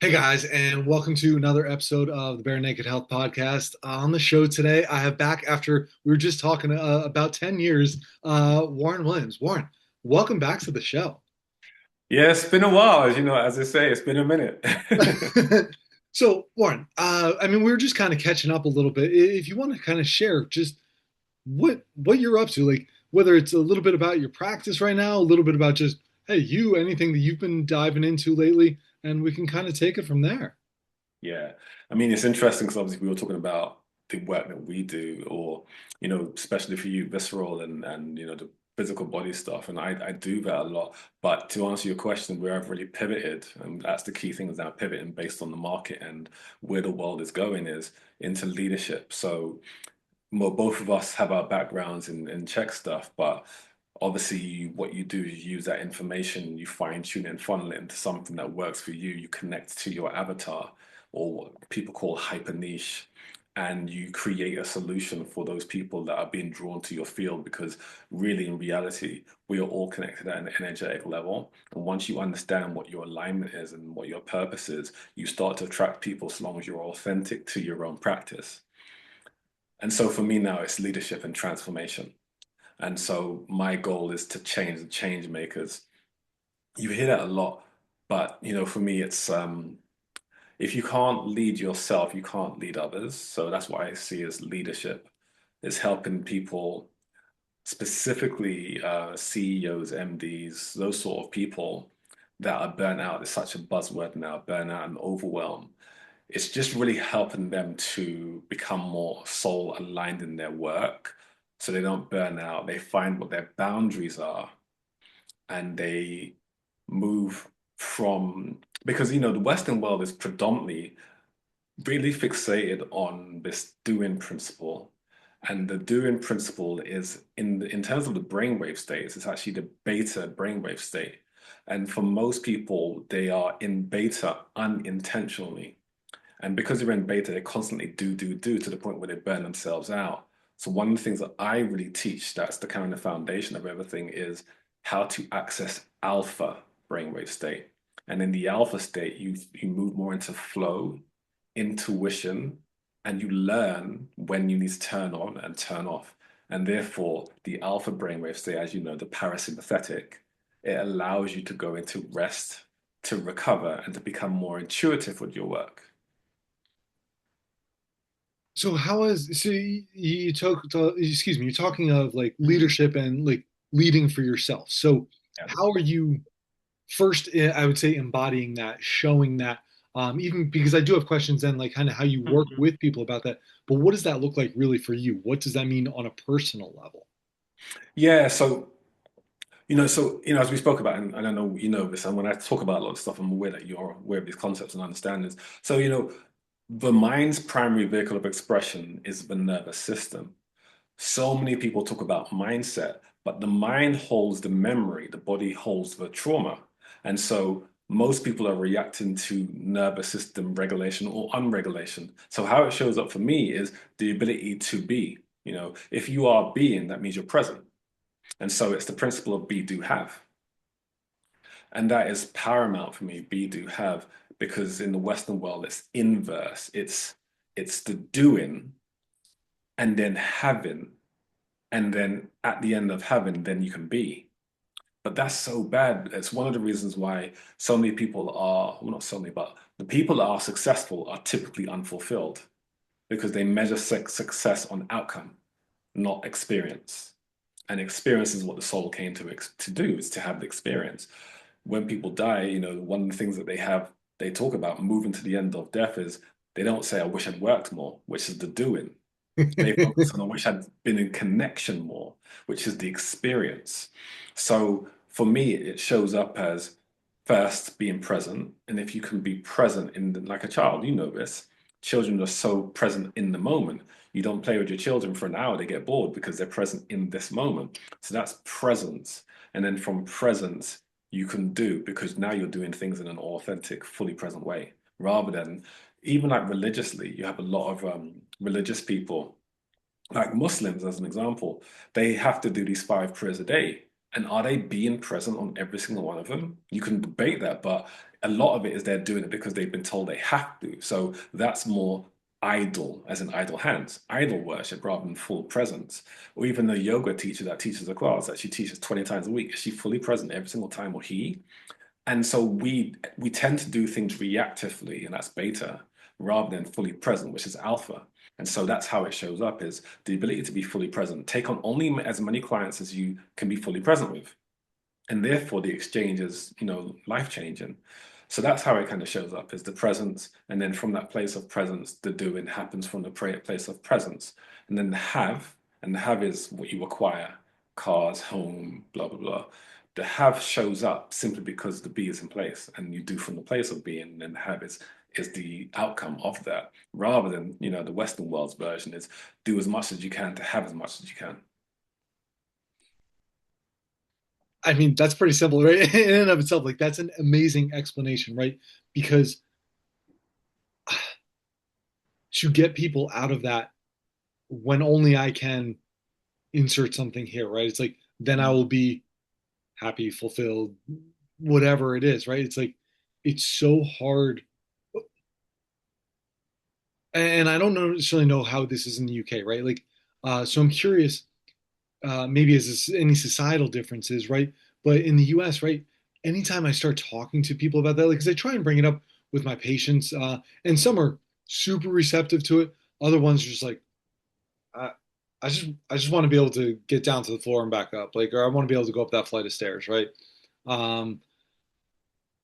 Hey guys, and welcome to another episode of the Barenaked Health Podcast. On the show today, I have back after we were just talking about 10 years, Warren Williams. Warren, welcome back to the show. Yeah, it's been a while, as they say, it's been a minute. So, Warren, we were just kind of catching up a little bit. If you want to kind of share just what you're up to, like whether it's a little bit about your practice right now, a little bit about just, hey, anything that you've been diving into lately, and we can kind of take it from there. Yeah, I mean, it's interesting because obviously we were talking about the work that we do, or especially for you, visceral and the physical body stuff, and I do that a lot. But to answer your question, where I've really pivoted, and that's the key thing is now pivoting based on the market and where the world is going is into leadership. So well, both of us have our backgrounds in tech stuff, but obviously what you do is use that information, you fine tune it and funnel it into something that works for you. You connect to your avatar, or what people call hyper niche, and you create a solution for those people that are being drawn to your field because really in reality we are all connected at an energetic level, and once you understand what your alignment is and what your purpose is, you start to attract people as long as you're authentic to your own practice. And so for me now, it's leadership and transformation. And so my goal is to change the change makers. You hear that a lot, but for me, it's if you can't lead yourself, you can't lead others. So that's what I see as leadership, is helping people, specifically CEOs, MDs, those sort of people that are burnt out. It's such a buzzword now, burnout and overwhelm. It's just really helping them to become more soul aligned in their work so they don't burn out. They find what their boundaries are and they move from, because the Western world is predominantly really fixated on this doing principle. And the doing principle is in terms of the brainwave states, it's actually the beta brainwave state. And for most people, they are in beta unintentionally. And because they're in beta, they constantly do to the point where they burn themselves out. So one of the things that I really teach, that's the kind of foundation of everything, is how to access alpha brainwave state. And in the alpha state, you move more into flow, intuition, and you learn when you need to turn on and turn off. And therefore, the alpha brainwave state, as you know, the parasympathetic, it allows you to go into rest, to recover, and to become more intuitive with your work. So you excuse me, you're talking of like leadership and like leading for yourself. So Yeah. how are you first, I would say embodying that, showing that, even because I do have questions then like kind of how you work with people about that. But what does that look like really for you? What does that mean on a personal level? Yeah, as we spoke about, and I know you know this, and when I talk about a lot of stuff, I'm aware that you're aware of these concepts and understandings. So, the mind's primary vehicle of expression is the nervous system. So many people talk about mindset, but the mind holds the memory, the body holds the trauma. And so most people are reacting to nervous system regulation or unregulation. So how it shows up for me is the ability to be. If you are being, that means you're present. And so it's the principle of be, do, have. And that is paramount for me, be, do, have, because in the Western world, it's inverse. It's the doing and then having. And then at the end of having, then you can be. But that's so bad. It's one of the reasons why so many people are, well, not so many, but the people that are successful are typically unfulfilled because they measure success on outcome, not experience. And experience is what the soul came to do, is to have the experience. When people die, one of the things that they talk about moving to the end of death is they don't say, I wish I'd worked more, which is the doing. They focus on, I wish I'd been in connection more, which is the experience. So for me, it shows up as first being present. And if you can be present like a child, you know this, children are so present in the moment. You don't play with your children for an hour, they get bored because they're present in this moment. So that's presence. And then from presence, you can do because now you're doing things in an authentic, fully present way rather than even like religiously. You have a lot of religious people, like Muslims as an example, they have to do these 5 prayers a day. And are they being present on every single one of them? You can debate that, but a lot of it is they're doing it because they've been told they have to. So that's more idle, as in idle hands, idle worship rather than full presence. Or even the yoga teacher that teaches a class that she teaches 20 times a week, is she fully present every single time, or he? And so we tend to do things reactively, and that's beta, rather than fully present, which is alpha. And so that's how it shows up, is the ability to be fully present. Take on only as many clients as you can be fully present with. And therefore the exchange is, life changing. So that's how it kind of shows up, is the presence. And then from that place of presence, the doing happens from the place of presence. And then and the have is what you acquire: cars, home, blah, blah, blah. The have shows up simply because the be is in place, and you do from the place of being, and then the have is the outcome of that, rather than, the Western world's version is do as much as you can to have as much as you can. I mean, that's pretty simple, right? In and of itself, like that's an amazing explanation, right? Because to get people out of that when only I can insert something here, right? It's like then I will be happy, fulfilled, whatever it is, right? It's like it's so hard. And I don't necessarily know how this is in the UK, right? Like, so I'm curious, maybe as this, any societal differences, right? But in the US, right? Anytime I start talking to people about that, like, because I try and bring it up with my patients, and some are super receptive to it. Other ones are just like, I, I just want to be able to get down to the floor and back up, like, or I want to be able to go up that flight of stairs, right? Um,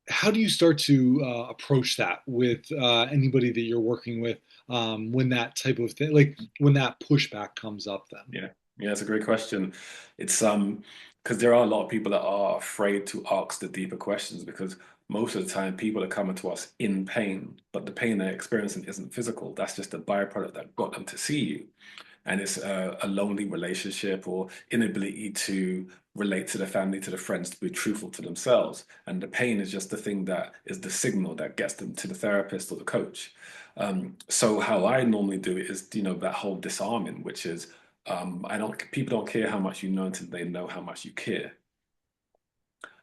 how do you start to approach that with anybody that you're working with when that type of thing, like when that pushback comes up then? Yeah, yeah, it's a great question. It's because there are a lot of people that are afraid to ask the deeper questions, because most of the time people are coming to us in pain, but the pain they're experiencing isn't physical. That's just a byproduct that got them to see you. And it's a lonely relationship, or inability to relate to the family, to the friends, to be truthful to themselves. And the pain is just the thing that is the signal that gets them to the therapist or the coach. So how I normally do it is, that whole disarming, which is I don't people don't care how much you know until they know how much you care.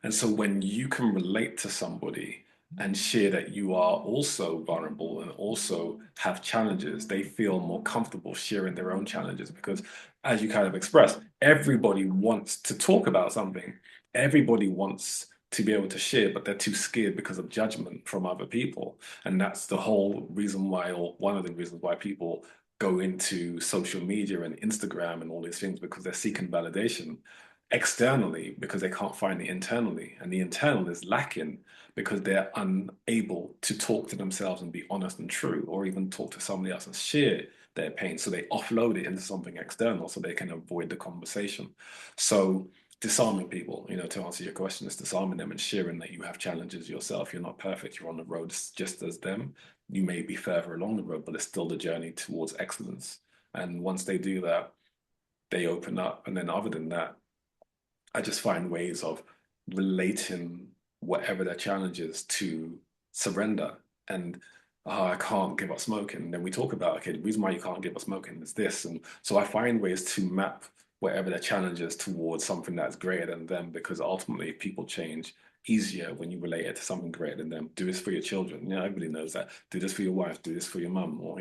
And so when you can relate to somebody and share that you are also vulnerable and also have challenges, they feel more comfortable sharing their own challenges, because, as you kind of expressed, everybody wants to talk about something. Everybody wants to be able to share, but they're too scared because of judgment from other people. And that's the whole reason why, or one of the reasons why, people go into social media and Instagram and all these things, because they're seeking validation externally because they can't find it internally. And the internal is lacking because they're unable to talk to themselves and be honest and true, or even talk to somebody else and share their pain. So they offload it into something external so they can avoid the conversation. So disarming people, to answer your question, is disarming them and sharing that you have challenges yourself. You're not perfect. You're on the road just as them. You may be further along the road, but it's still the journey towards excellence. And once they do that, they open up. And then, other than that, I just find ways of relating whatever their challenge is to surrender. And I can't give up smoking. And then we talk about, okay, the reason why you can't give up smoking is this. And so I find ways to map whatever their challenge is towards something that's greater than them, because ultimately people change easier when you relate it to something greater than them. Do this for your children. Everybody knows that. Do this for your wife, do this for your mum, or,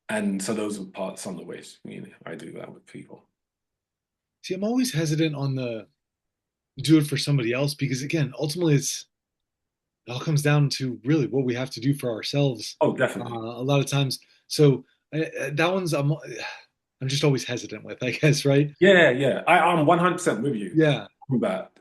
and so those are some of the ways, I do that with people. See, I'm always hesitant on the do it for somebody else because again, ultimately it all comes down to really what we have to do for ourselves Oh, definitely. a lot of times. So that one's I'm just always hesitant with, I guess, right? Yeah, yeah. I'm 100% with you Yeah. on that.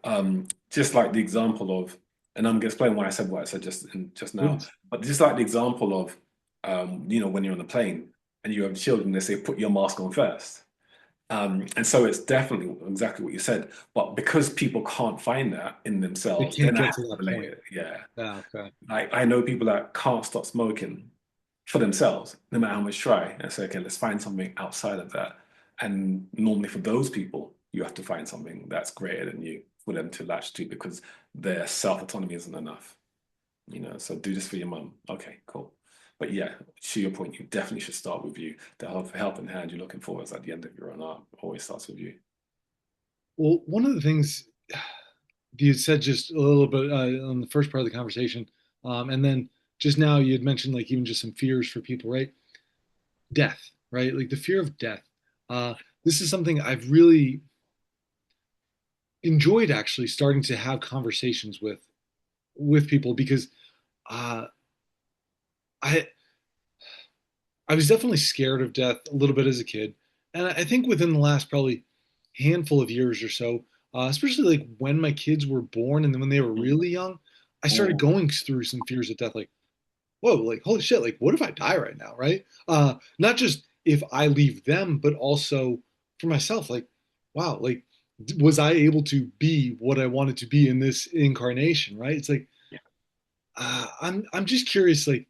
Just like the example of, and I'm going to explain why I said what I said just now, Please. but just like the example of, when you're on the plane and you have children, they say, put your mask on first. And so it's definitely exactly what you said. But because people can't find that in They themselves, can't then I get have to to that relate point. it. Yeah. Yeah, okay. I know people that can't stop smoking for themselves, no matter how much try. And say, okay, let's find something outside of that. And normally for those people, you have to find something that's greater than you for them to latch to, because their self-autonomy isn't enough. So do this for your mum. Okay, cool. But yeah, to your point, you definitely should start with you. The helping hand you're looking for is at the end of your own arm. Always starts with you. Well, one of the things you said just a little bit on the first part of the conversation, and then just now you had mentioned like even just some fears for people, right? Death, right? Like the fear of death. Uh, this is something I've really enjoyed actually starting to have conversations with people because uh, I I was definitely scared of death a little bit as a kid, and I think within the last probably handful of years or so, especially like when my kids were born and then when they were Mm. really young, I started Mm. going through some fears of death, like whoa, like holy shit, like what if I die right now, right? Not just if I leave them, but also for myself, like wow, like was I able to be what I wanted to be in this incarnation, right? It's like Yeah. I'm just curious, like,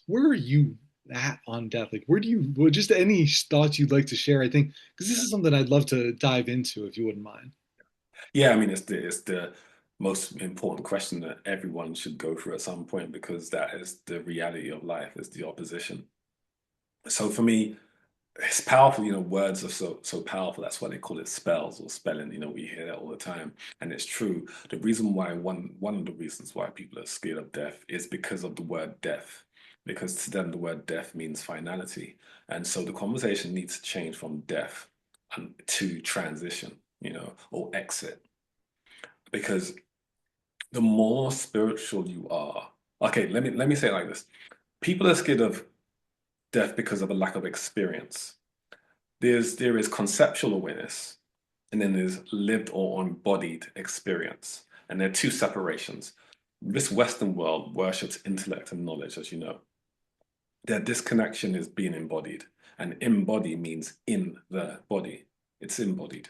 where are you at on death? Like, where do you, well, just any thoughts you'd like to share? I think because this is something I'd love to dive into if you wouldn't mind. Yeah, I mean, it's the most important question that everyone should go through at some point because that is the reality of life, is the opposition. So for me, it's powerful, words are so powerful. That's why they call it spells or spelling. We hear that all the time. And it's true. The reason why one of the reasons why people are scared of death is because of the word death. Because to them the word death means finality. And so the conversation needs to change from death to transition, or exit. Because the more spiritual you are, okay, let me say it like this. People are scared of death because of a lack of experience. There is conceptual awareness, and then there's lived or embodied experience. And they're two separations. This Western world worships intellect and knowledge, as you know. Their disconnection is being embodied. And embody means in the body. It's embodied.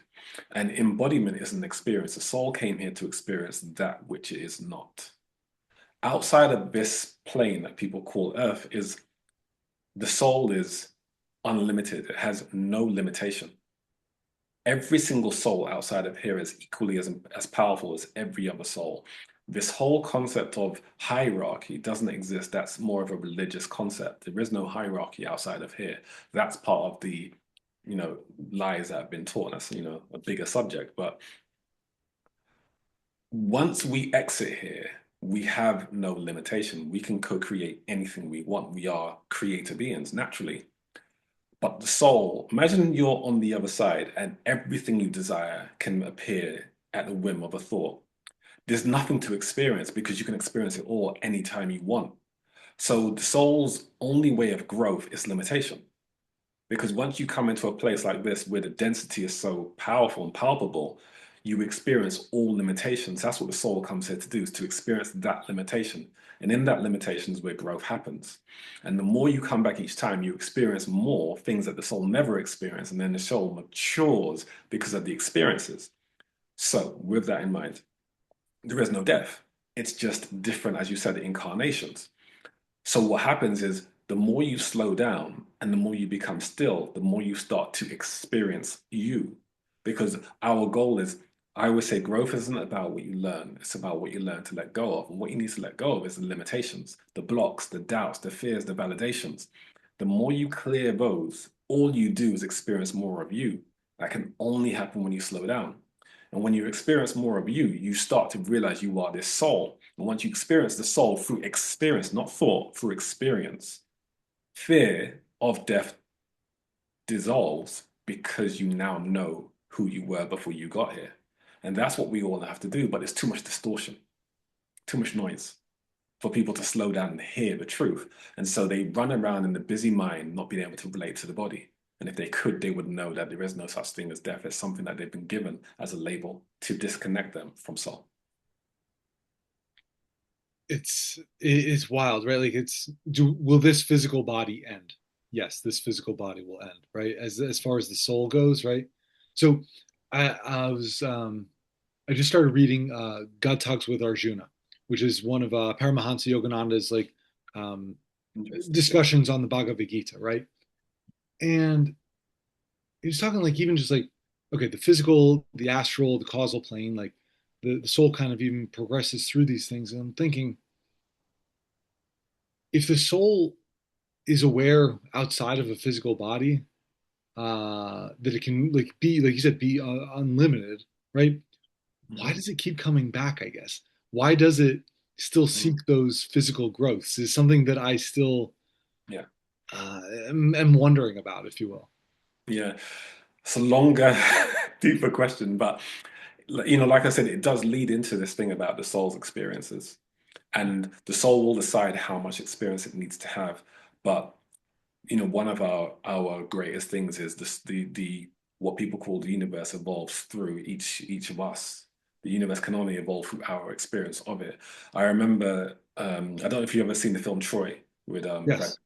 And embodiment is an experience. The soul came here to experience that which it is not. Outside of this plane that people call Earth is the soul is unlimited. It has no limitation. Every single soul outside of here is equally as powerful as every other soul. This whole concept of hierarchy doesn't exist. That's more of a religious concept. There is no hierarchy outside of here. That's part of the, lies that have been taught. That's, a bigger subject. But once we exit here, we have no limitation. We can co-create anything we want. We are creator beings naturally. But the soul, imagine you're on the other side and everything you desire can appear at the whim of a thought. There's nothing to experience because you can experience it all anytime you want. So the soul's only way of growth is limitation. Because once you come into a place like this where the density is so powerful and palpable, you experience all limitations. That's what the soul comes here to do, is to experience that limitation. And in that limitation is where growth happens. And the more you come back each time, you experience more things that the soul never experienced. And then the soul matures because of the experiences. So, with that in mind, there is no death. It's just different, as you said, incarnations. So what happens is the more you slow down and the more you become still, the more you start to experience you. Because our goal is, I always say, growth isn't about what you learn, it's about what you learn to let go of. And what you need to let go of is the limitations, the blocks, the doubts, the fears, the validations. The more you clear those, all you do is experience more of you. That can only happen when you slow down. And when you experience more of you, you start to realize you are this soul. And once you experience the soul through experience, not thought, through experience, fear of death dissolves because you now know who you were before you got here. And that's what we all have to do. But there's too much distortion, too much noise for people to slow down and hear the truth. And so they run around in the busy mind, not being able to relate to the body. And if they could, they would know that there is no such thing as death. It's something that they've been given as a label to disconnect them from soul. It's wild, right? Like will this physical body end? Yes, this physical body will end, right? As far as the soul goes, right? So I just started reading God Talks with Arjuna, which is one of Paramahansa Yogananda's like um, Interesting. discussions on the Bhagavad Gita, right? And he was talking like even just like okay, the physical, the astral, the causal plane, like the soul kind of even progresses through these things. And I'm thinking, if the soul is aware outside of a physical body, that it can like be like you said, be unlimited, right? Why Mhm. does it keep coming back, I guess? Why does it still seek Mm. those physical growths is something that I still Yeah. am wondering about, if you will. Yeah. It's a longer, deeper question, but like I said, it does lead into this thing about the soul's experiences. And the soul will decide how much experience it needs to have. But one of our greatest things is this, the what people call the universe evolves through each of us. The universe can only evolve through our experience of it. I remember, I don't know if you've ever seen the film Troy with Brad. Yes.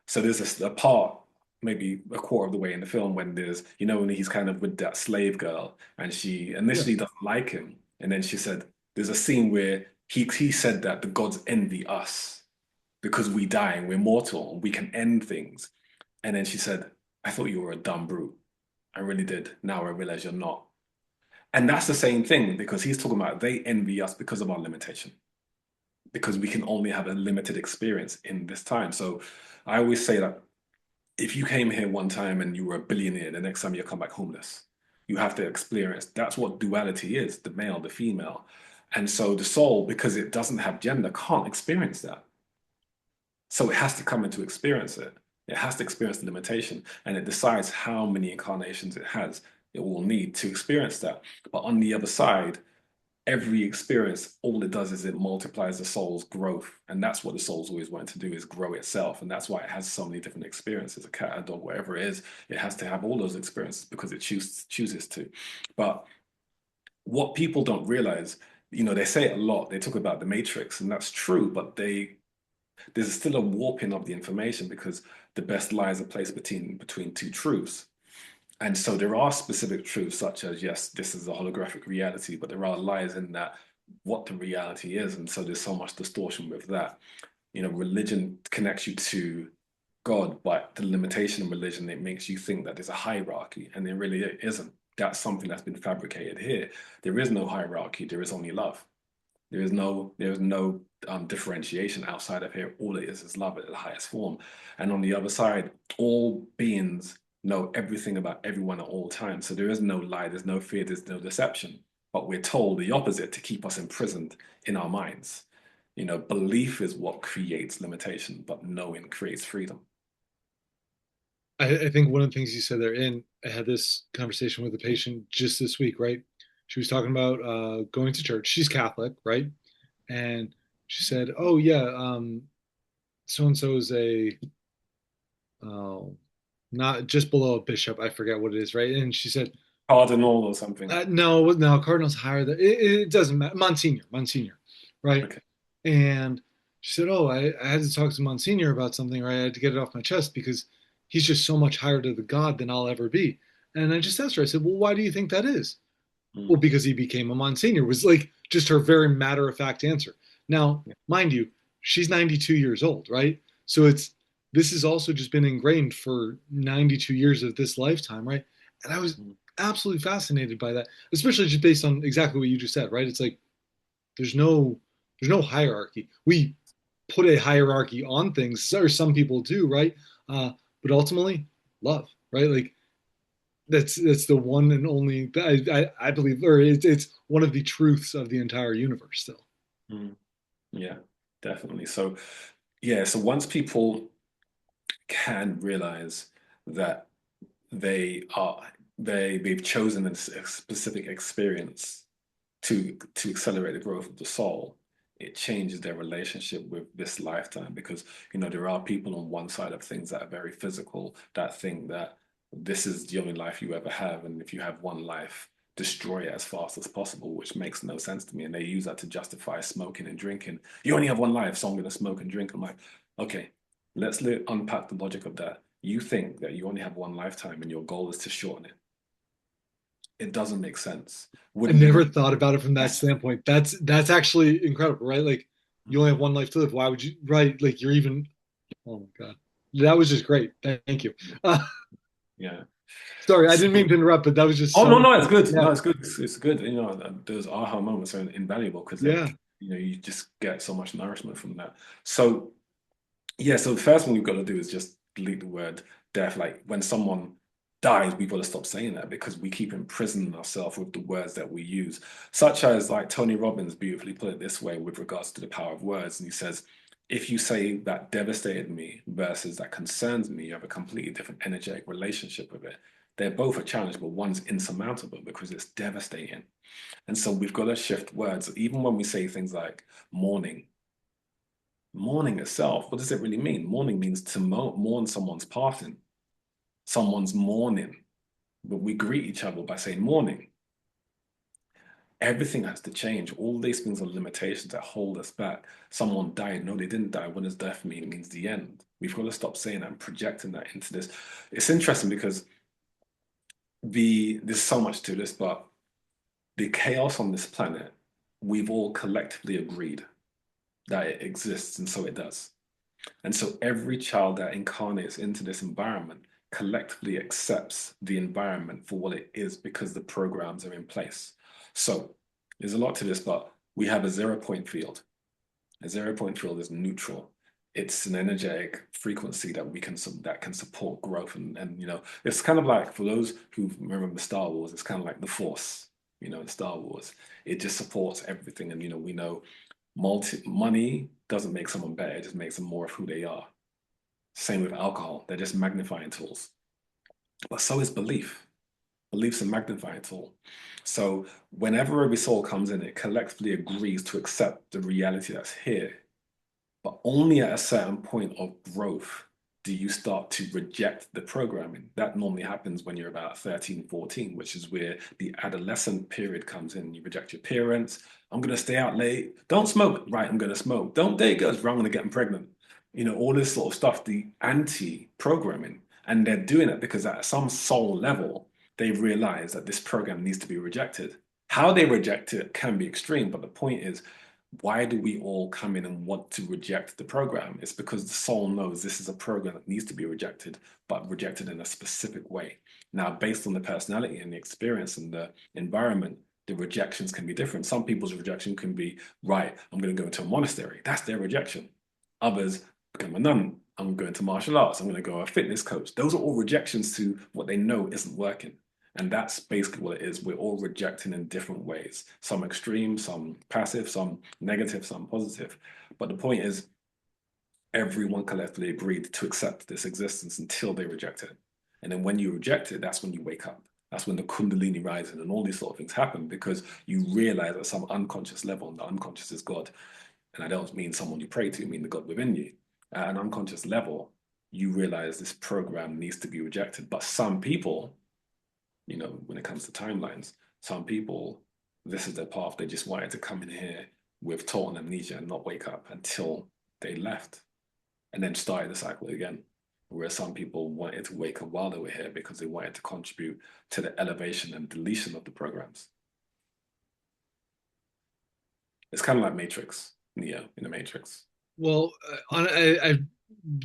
So there's a part, maybe a quarter of the way in the film, when when he's kind of with that slave girl, and she initially Yes. doesn't like him, and then she said, there's a scene where he said that the gods envy us because we die and we're mortal and we can end things. And then she said, I thought you were a dumb brute. I really did. Now I realize you're not. And that's the same thing because he's talking about they envy us because of our limitation, because we can only have a limited experience in this time. So I always say that if you came here one time and you were a billionaire, the next time you come back homeless, you have to experience. That's what duality is, the male, the female. And so the soul, because it doesn't have gender, can't experience that. So it has to come in to experience it. It has to experience the limitation, and it decides how many incarnations it will need to experience that. But on the other side, every experience, all it does is it multiplies the soul's growth. And that's what the soul's always wanted to do, is grow itself. And that's why it has so many different experiences, a cat, a dog, whatever it is, it has to have all those experiences because it chooses to. But what people don't realize, they say it a lot, they talk about the matrix, and that's true, but there's still a warping of the information because the best lies are placed between two truths. And so there are specific truths such as, yes, this is a holographic reality, but there are lies in that what the reality is. And so there's so much distortion with that. Religion connects you to God, but the limitation of religion, it makes you think that there's a hierarchy, and there really isn't. That's something that's been fabricated here. There is no hierarchy, there is only love. There is no differentiation outside of here. All it is love at the highest form. And on the other side, all beings know everything about everyone at all times. So there is no lie, there's no fear, there's no deception. But we're told the opposite to keep us imprisoned in our minds. Belief is what creates limitation, but knowing creates freedom. I think one of the things you said there, and I had this conversation with a patient just this week, right? She was talking about going to church. She's Catholic, right? And she said, "Oh yeah, so and so is a not just below a bishop. I forget what it is, right?" And she said, Cardinal or something. No, no, Cardinal's higher than it doesn't matter. Monsignor, right? Okay. And she said, "Oh, I had to talk to Monsignor about something, right? I had to get it off my chest because he's just so much higher to the God than I'll ever be." And I just asked her, I said, "Well, why do you think that is?" Mm. Well, because he became a Monsignor, was like just her very matter of fact answer. Now, Yeah. mind you, she's 92 years old, right? So this has also just been ingrained for 92 years of this lifetime, right? And I was Mm. absolutely fascinated by that, especially just based on exactly what you just said, right? It's like there's no there's no hierarchy. We put a hierarchy on things, or some people do, right? But ultimately, love, right? Like that's the one and only I believe, or it's one of the truths of the entire universe still. Mm. Yeah, definitely. So, yeah, so once people can realize that they are they've chosen a specific experience to accelerate the growth of the soul, it changes their relationship with this lifetime because there are people on one side of things that are very physical that think that this is the only life you ever have, and if you have one life, destroy it as fast as possible, which makes no sense to me. And they use that to justify smoking and drinking. You only have one life, so I'm going to smoke and drink. I'm like, okay, let's unpack the logic of that. You think that you only have one lifetime and your goal is to shorten it. It doesn't make sense. I Wouldn't you? never thought about it from that Yes. standpoint. That's actually incredible, right? Like you only have one life to live. Why would you, right? Like you're even, oh my God. That was just great. Thank you. Yeah. Sorry, I didn't mean So, to interrupt, but that was just oh no, so, no, it's good. yeah, No, it's good. It's good. Those aha moments are invaluable because yeah. you just get so much nourishment from that. So yeah, so the first thing we've got to do is just delete the word death. Like when someone dies, we've got to stop saying that because we keep imprisoning ourselves with the words that we use, such as like Tony Robbins beautifully put it this way with regards to the power of words. And he says, if you say that devastated me versus that concerns me, you have a completely different energetic relationship with it. They're both a challenge, but one's insurmountable because it's devastating. And so we've got to shift words. Even when we say things like mourning, mourning itself, what does it really mean? Mourning means to mourn someone's passing, someone's mourning. But we greet each other by saying morning. Everything has to change. All these things are limitations that hold us back. Someone died. No, they didn't die. What does death mean? It means the end. We've got to stop saying that and projecting that into this. It's interesting because there's so much to this, but the chaos on this planet, we've all collectively agreed that it exists, and so it does. And so every child that incarnates into this environment collectively accepts the environment for what it is because the programs are in place. So there's a lot to this, but we have a 0 point field. A 0 point field is neutral. It's an energetic frequency that can support growth, and it's kind of like, for those who remember Star Wars, it's kind of like the Force. In Star Wars, it just supports everything, and we know money doesn't make someone better; it just makes them more of who they are. Same with alcohol; they're just magnifying tools. But so is belief. Belief's a magnifying tool. So whenever every soul comes in, it collectively agrees to accept the reality that's here. But only at a certain point of growth do you start to reject the programming. That normally happens when you're about 13, 14, which is where the adolescent period comes in. You reject your parents. I'm going to stay out late. Don't smoke. Right, I'm going to smoke. Don't date girls. Right, I'm going to get them pregnant. All this sort of stuff, the anti-programming. And they're doing it because at some soul level, they realize that this program needs to be rejected. How they reject it can be extreme, but the point is, why do we all come in and want to reject the program? It's because the soul knows this is a program that needs to be rejected, but rejected in a specific way. Now, based on the personality and the experience and the environment, the rejections can be different. Some people's rejection can be, right, I'm going to go into a monastery. That's their rejection. Others become a nun. I'm going to martial arts. I'm going to go a fitness coach. Those are all rejections to what they know isn't working. And that's basically what it is. We're all rejecting in different ways. Some extreme, some passive, some negative, some positive. But the point is, everyone collectively agreed to accept this existence until they reject it. And then when you reject it, that's when you wake up. That's when the Kundalini rising and all these sort of things happen, because you realize at some unconscious level, and the unconscious is God. And I don't mean someone you pray to, I mean the God within you. At an unconscious level, you realize this program needs to be rejected. But some people, when it comes to timelines, some people, this is their path. They just wanted to come in here with total amnesia and not wake up until they left and then started the cycle again. Whereas some people wanted to wake up while they were here because they wanted to contribute to the elevation and deletion of the programs. It's kind of like Matrix, Neo in the Matrix. Well, I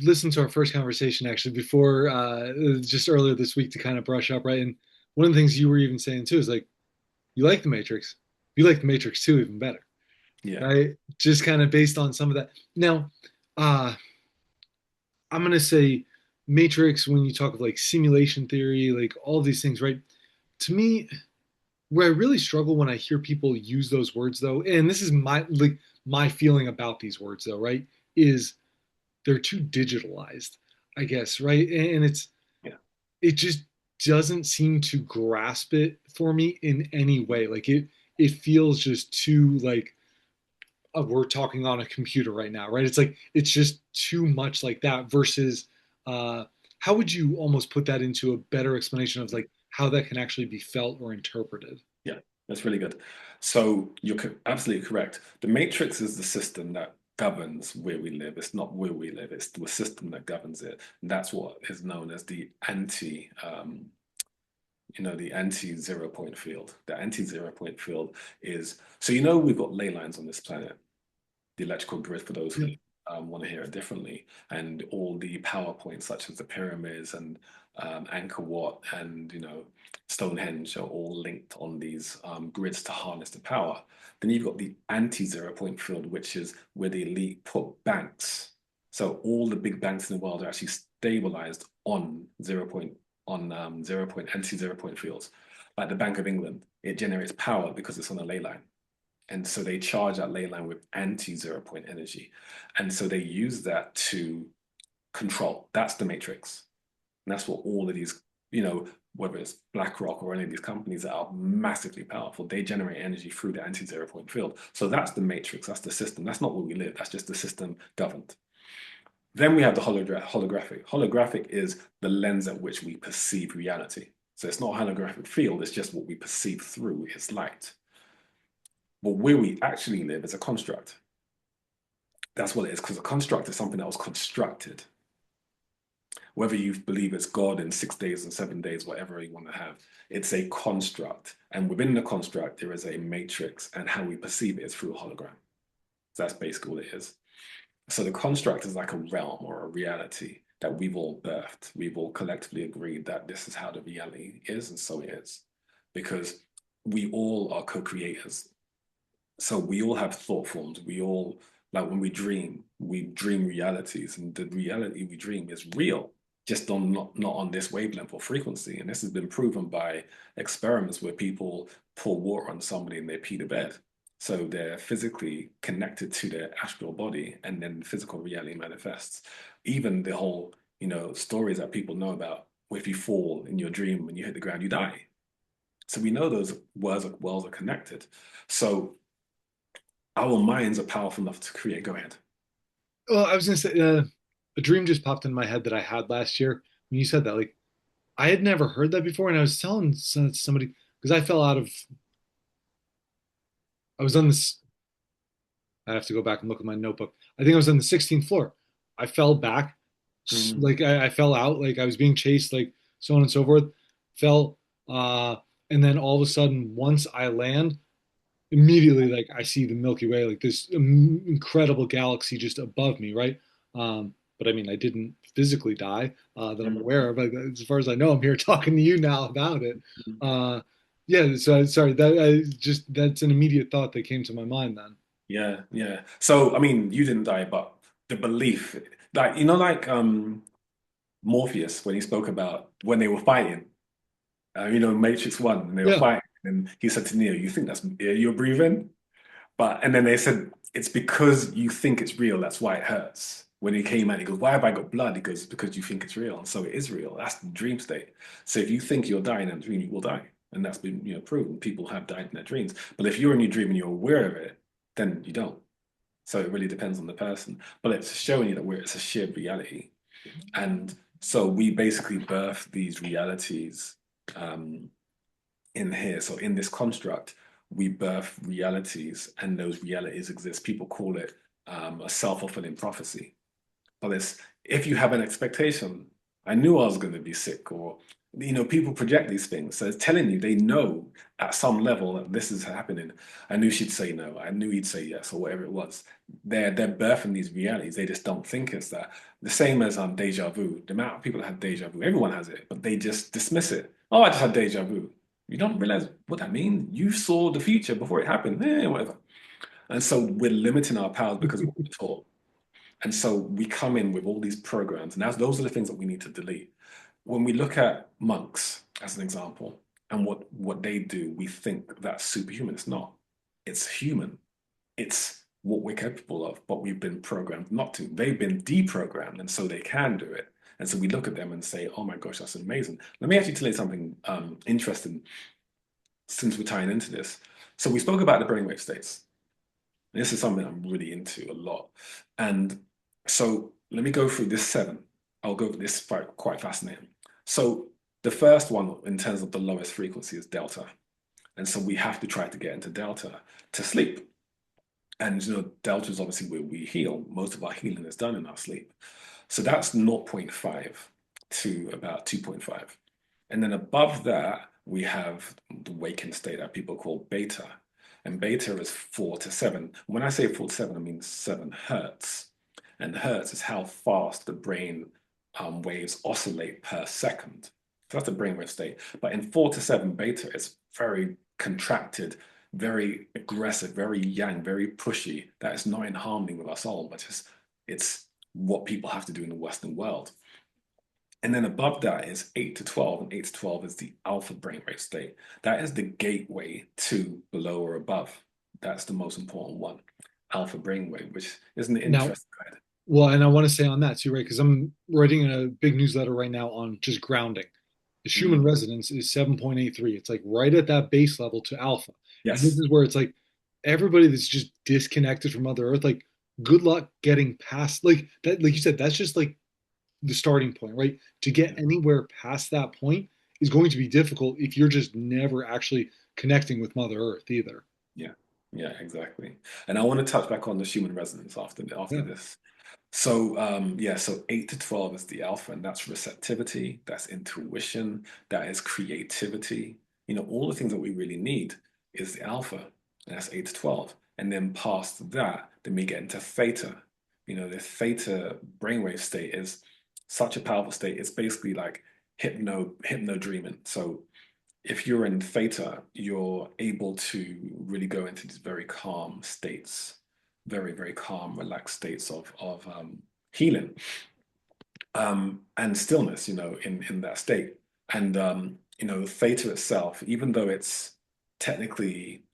listened to our first conversation actually before, just earlier this week, to kind of brush up, right? And one of the things you were even saying too is like, you like the Matrix, you like the Matrix 2 even better, Yeah. right? Just kind of based on some of that. Now, uh, I'm gonna say Matrix, when you talk of like simulation theory, like all these things, right? To me, where I really struggle when I hear people use those words though, and this is my feeling about these words though, right? Is they're too digitalized, I guess, right? And Yeah. it just doesn't seem to grasp it for me in any way. Like it feels just too like, we're talking on a computer right now, right? It's like it's just too much like that versus, uh how would you almost put that into a better explanation of like how that can actually be felt or interpreted? Yeah, that's really good. So you're absolutely correct. The matrix is the system that governs where we live. It's not where we live, it's the system that governs it. And that's what is known as the the anti 0 point field. The anti 0 point field is, so we've got ley lines on this planet, the electrical grid for those who Yeah. want to hear it differently, and all the power points such as the pyramids and Angkor Wat and Stonehenge are all linked on these grids to harness the power. Then you've got the anti-0 point field, which is where the elite put banks. So all the big banks in the world are actually stabilized on 0 point on anti-zero point fields. Like the Bank of England, it generates power because it's on a ley line. And so they charge that ley line with anti-zero point energy. And so they use that to control. That's the matrix. And that's what all of these, whether it's BlackRock or any of these companies that are massively powerful, they generate energy through the anti-zero point field. So that's the matrix, that's the system. That's not where we live, that's just the system governed. Then we have the holographic. Holographic is the lens at which we perceive reality. So it's not a holographic field, it's just what we perceive through its light. But where we actually live is a construct. That's what it is, because a construct is something that was constructed. Whether you believe it's God in 6 days and 7 days, whatever you want to have, it's a construct. And within the construct, there is a matrix, and how we perceive it is through a hologram. So that's basically what it is. So the construct is like a realm or a reality that we've all birthed. We've all collectively agreed that this is how the reality is, and so it is. Because we all are co-creators. So we all have thought forms. We all, like when we dream realities, and the reality we dream is real, just not on this wavelength or frequency. And this has been proven by experiments where people pour water on somebody and they pee the bed. So they're physically connected to their astral body, and then physical reality manifests. Even the whole, stories that people know about, where if you fall in your dream, when you hit the ground, you die. So we know those worlds are connected. So our minds are powerful enough to create. Go ahead. Well, I was gonna say a dream just popped in my head that I had last year when you said that. Like I had never heard that before, and I was telling somebody because I fell out of. I was on this. I have to go back and look at my notebook. I think I was on the 16th floor. I fell back, Mm. like I fell out, like I was being chased, like so on and so forth. Fell, and then all of a sudden, once I land, immediately like I see the Milky Way, like this incredible galaxy just above me, right? But I mean, I didn't physically die that I'm Mm. aware of. Like, as far as I know, I'm here talking to you now about it. Mm. Uh, yeah, so sorry, that I just that's an immediate thought that came to my mind then. Yeah, yeah. So I mean, you didn't die, but the belief, like Morpheus when he spoke about when they were fighting, Matrix One, and they were Yeah. fighting, and he said to Neo, "You think that's air you're breathing?" And then they said, "It's because you think it's real. That's why it hurts." When he came out, he goes, "Why have I got blood?" He goes, "Because you think it's real, and so it is real. That's the dream state. So if you think you're dying in a dream, you will die, and that's been proven. People have died in their dreams. But if you're in your dream and you're aware of it, then you don't. So it really depends on the person. But it's showing you that it's a shared reality. And so we basically birth these realities um, in here. So in this construct, we birth realities, and those realities exist. People call it a self-fulfilling prophecy. But it's if you have an expectation, I knew I was going to be sick, or people project these things. So it's telling you they know at some level that this is happening. I knew she'd say no. I knew he'd say yes, or whatever it was. They're birthing these realities. They just don't think it's that. The same as deja vu. The amount of people that have deja vu, everyone has it, but they just dismiss it. Oh, I just had deja vu. You don't realize what that means. You saw the future before it happened. Whatever. And so we're limiting our powers because of what we're taught. And so we come in with all these programs, and those are the things that we need to delete. When we look at monks, as an example, and what they do, we think that's superhuman. It's not. It's human. It's what we're capable of, but we've been programmed not to. They've been deprogrammed, and so they can do it. And so we look at them and say, "Oh my gosh, that's amazing." Let me actually tell you something interesting since we're tying into this. So we spoke about the brainwave states. This is something I'm really into a lot. And so let me go through this seven. I'll go over this quite fascinating. So the first one in terms of the lowest frequency is delta. And so we have to try to get into delta to sleep. And delta is obviously where we heal. Most of our healing is done in our sleep. So that's zero point 0.5 to about 2.5. And then above that, we have the waking state that people call beta. And beta is 4 to 7. When I say 4 to 7, I mean 7 hertz. And hertz is how fast the brain waves oscillate per second. So that's the brainwave state. But in 4 to 7 beta, it's very contracted, very aggressive, very yang, very pushy. That is not in harmony with our soul, but it's what people have to do in the Western world. And then above that is 8 to 12, and 8 to 12 is the alpha brainwave state. That is the gateway to below or above. That's the most important one, alpha brainwave, which isn't an Now, interesting guide. well, and I want to say on that too, right? Because I'm writing a big newsletter right now on just grounding. The Schumann Mm. resonance is 7.83. It's like right at that base level to alpha. And this Yes. is where it's like everybody that's just disconnected from Mother Earth, like good luck getting past like that, like you said, that's just like the starting point, right? To get Yeah. anywhere past that point is going to be difficult if you're just never actually connecting with Mother Earth either. Yeah. Yeah, exactly. And I want to touch back on the Schumann resonance after Yeah. this. So 8 to 12 is the alpha, and that's receptivity, that's intuition, that is creativity. All the things that we really need is the alpha, and that's 8 to 12. And then past that, then we get into theta. The theta brainwave state is such a powerful state. It's basically like hypno dreaming. So if you're in theta, you're able to really go into these very calm states, very, very calm, relaxed states of healing and stillness, in that state. And, theta itself, even though it's technically,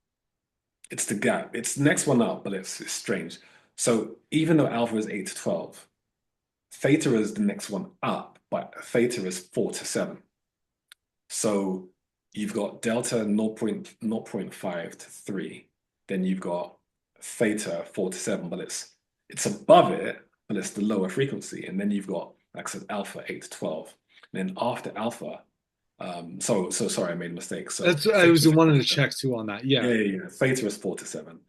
it's the gap, it's the next one up, but it's strange. So even though alpha is 8 to 12, theta is the next one up, but theta is 4 to 7. So you've got delta 0.5 to 3, then you've got theta 4 to 7, but it's above it, but it's the lower frequency. And then you've got, like I said, alpha 8 to 12. And then after alpha, so sorry, I made a mistake. So That's I theta was is 4 wanted to to 7. check too on that. Yeah, Yeah. yeah, yeah. Theta is 4 to 7.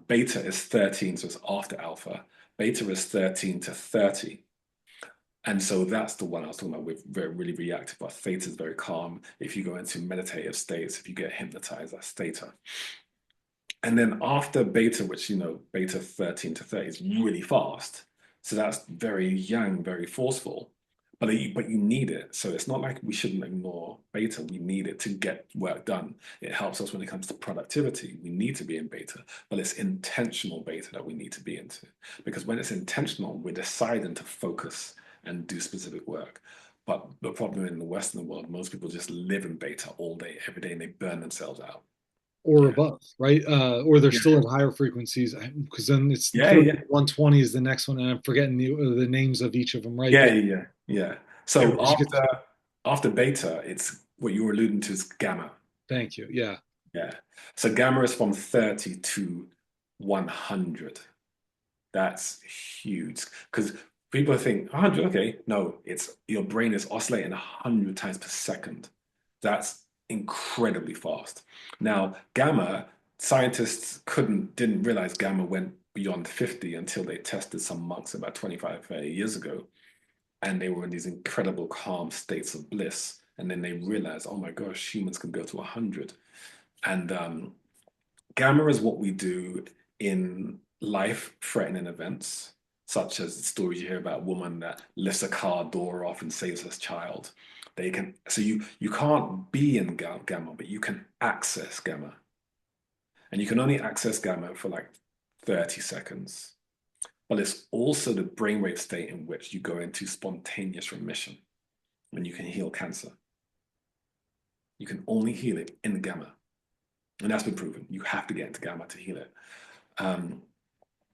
Beta is 13, so it's after alpha. Beta is 13 to 30. And so that's the one I was talking about with very really reactive, but theta is very calm. If you go into meditative states, if you get hypnotized, that's theta. And then after beta, which beta 13 to 30 is really fast. So that's very young, very forceful. But you need it. So it's not like we shouldn't ignore beta. We need it to get work done. It helps us when it comes to productivity. We need to be in beta, but it's intentional beta that we need to be into. Because when it's intentional, we're deciding to focus and do specific work. But the problem in the Western world, most people just live in beta all day, every day, and they burn themselves out. Or Yeah. above, right? Or they're Yeah. still at higher frequencies because then it's Yeah, 30 yeah, to 120 is the next one, and I'm forgetting the names of each of them, right? yeah, But yeah, yeah, yeah. So everybody just gets, after beta, it's what you were alluding to is gamma. thank you. Yeah. Yeah. So gamma is from 30 to 100. That's huge because people think 100, okay. No, it's your brain is oscillating 100 times per second. That's incredibly fast. Now, gamma, scientists didn't realize gamma went beyond 50 until they tested some monks about 25, 30 years ago. And they were in these incredible calm states of bliss. And then they realized, oh my gosh, humans can go to 100. And gamma is what we do in life-threatening events, such as the stories you hear about a woman that lifts a car door off and saves her child. They can, so you can't be in gamma, but you can access gamma. And you can only access gamma for like 30 seconds. But it's also the brainwave state in which you go into spontaneous remission when you can heal cancer. You can only heal it in the gamma. And that's been proven. You have to get into gamma to heal it. Um,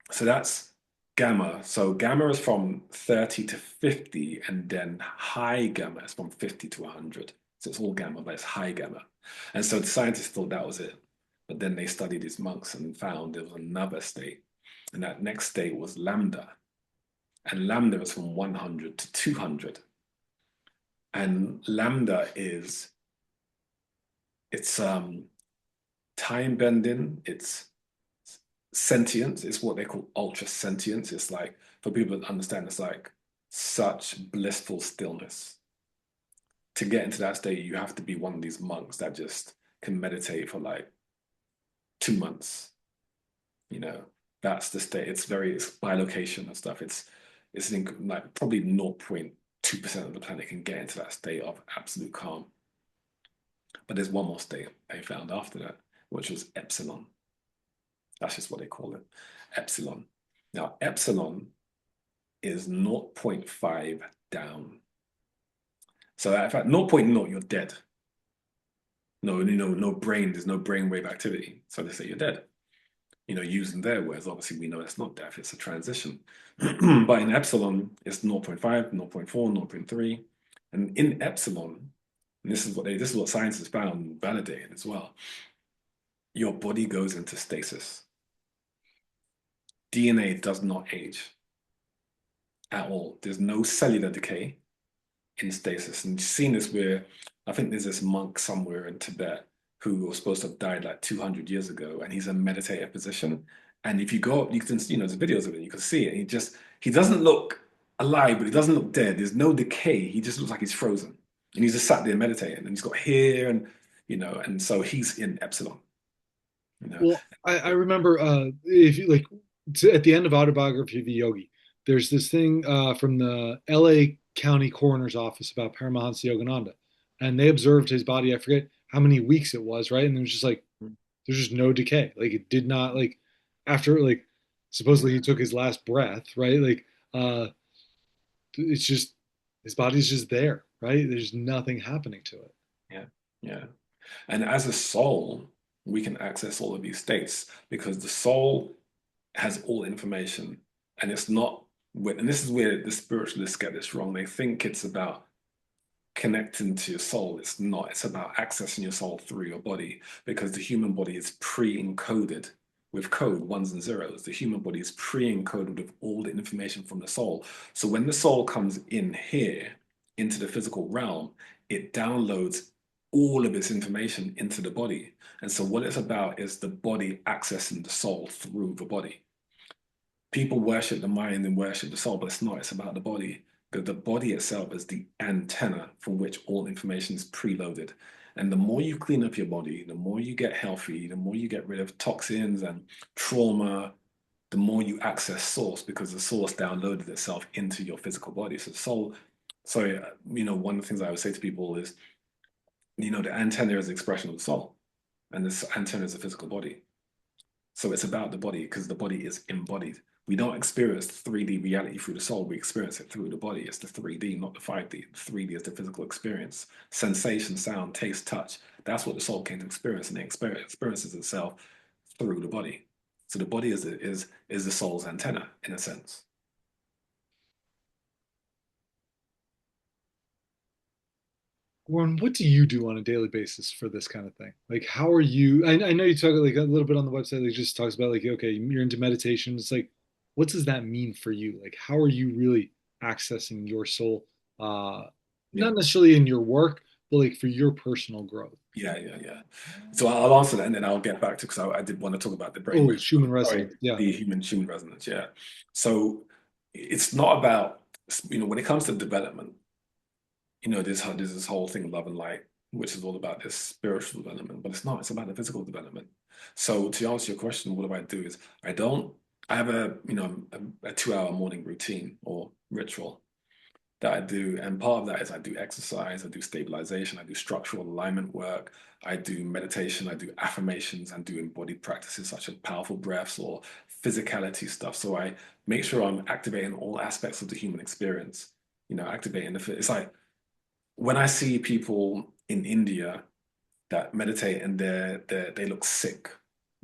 so that's gamma. So gamma is from 30 to 50, and then high gamma is from 50 to 100. So it's all gamma, but it's high gamma. And so the scientists thought that was it. But then they studied these monks and found there was another state. And that next state was lambda. And lambda is from 100 to 200. And lambda it's time bending, it's sentience, it's what they call ultra sentience. It's like, for people to understand, it's like such blissful stillness. To get into that state, you have to be one of these monks that just can meditate for like 2 months. You know, that's the state. It's by location and stuff. It's like probably 0.2% of the planet can get into that state of absolute calm. But there's one more state they found after that, which was epsilon. That's just what they call it, epsilon. Now, epsilon is 0.5 down. So at fact, 0.0, you're dead. No, no brain, there's no brainwave activity. So they say you're dead. Using their words, obviously we know it's not death, it's a transition. But in epsilon, it's 0.5, 0.4, 0.3. And in epsilon, and this is what science has found and validated as well, your body goes into stasis. DNA does not age at all. There's no cellular decay in stasis. And you've seen this where I think there's this monk somewhere in Tibet who was supposed to have died like 200 years ago, and he's in meditative position. And if you go up, you can, there's videos of it, you can see it. He doesn't look alive, but he doesn't look dead. There's no decay. He just looks like he's frozen. And he's just sat there meditating, and he's got hair and so he's in epsilon, you know. Well, I remember if you like at the end of Autobiography of a Yogi, there's this thing from the LA County Coroner's Office about Paramahansa Yogananda, and they observed his body. I forget how many weeks it was, right? And it was just like there's just no decay. Like it did not like after like supposedly he took his last breath, right? Like it's just his body's just there, right? There's nothing happening to it. Yeah, yeah. And as a soul, we can access all of these states because the soul has all information, and it's not. And this is where the spiritualists get this wrong. They think it's about connecting to your soul. It's not. It's about accessing your soul through your body because the human body is pre-encoded with code, ones and zeros. The human body is pre-encoded with all the information from the soul. So when the soul comes in here into the physical realm, it downloads all of its information into the body. And so what it's about is the body accessing the soul through the body. People worship the mind and worship the soul, but it's not. It's about the body. Because the body itself is the antenna from which all information is preloaded. And the more you clean up your body, the more you get healthy, the more you get rid of toxins and trauma, the more you access source because the source downloaded itself into your physical body. So one of the things I would say to people is, the antenna is the expression of the soul, and this antenna is the physical body. So it's about the body because the body is embodied. We don't experience 3D reality through the soul. We experience it through the body. It's the 3D, not the 5D. 3D is the physical experience. Sensation, sound, taste, touch. That's what the soul came to experience, and it experiences itself through the body. So the body is the soul's antenna, in a sense. Warren, what do you do on a daily basis for this kind of thing? Like, how are you? I know you talk like a little bit on the website, like just talks about like, okay, you're into meditation. It's like, what does that mean for you? Like, how are you really accessing your soul? Yeah. Not necessarily in your work, but like for your personal growth. Yeah. So I'll answer that and then I'll get back to because I did want to talk about the Oh, brainwave. Schumann Sorry, resonance. Yeah. the human resonance. Yeah. So it's not about when it comes to development. There's this whole thing, love and light, which is all about this spiritual development, but it's not. It's about the physical development. So to answer your question, what do I do? Is I have a 2 hour morning routine or ritual that I do. And part of that is I do exercise, I do stabilization, I do structural alignment work, I do meditation, I do affirmations, and do embodied practices such as powerful breaths or physicality stuff. So I make sure I'm activating all aspects of the human experience, activating it's like when I see people in India that meditate and they look sick,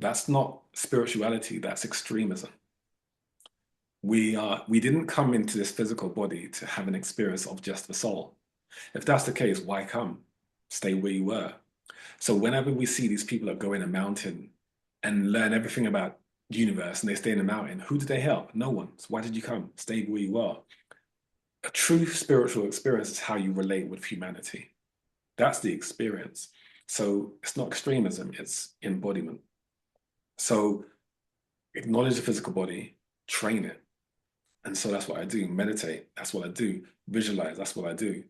that's not spirituality, that's extremism. We didn't come into this physical body to have an experience of just the soul. If that's the case, why come? Stay where you were. So whenever we see these people that go in a mountain and learn everything about the universe and they stay in a mountain, who did they help? No one. So why did you come? Stay where you are. A true spiritual experience is how you relate with humanity. That's the experience. So it's not extremism, it's embodiment. So acknowledge the physical body, train it. And so that's what I do. Meditate, that's what I do. Visualize, that's what I do.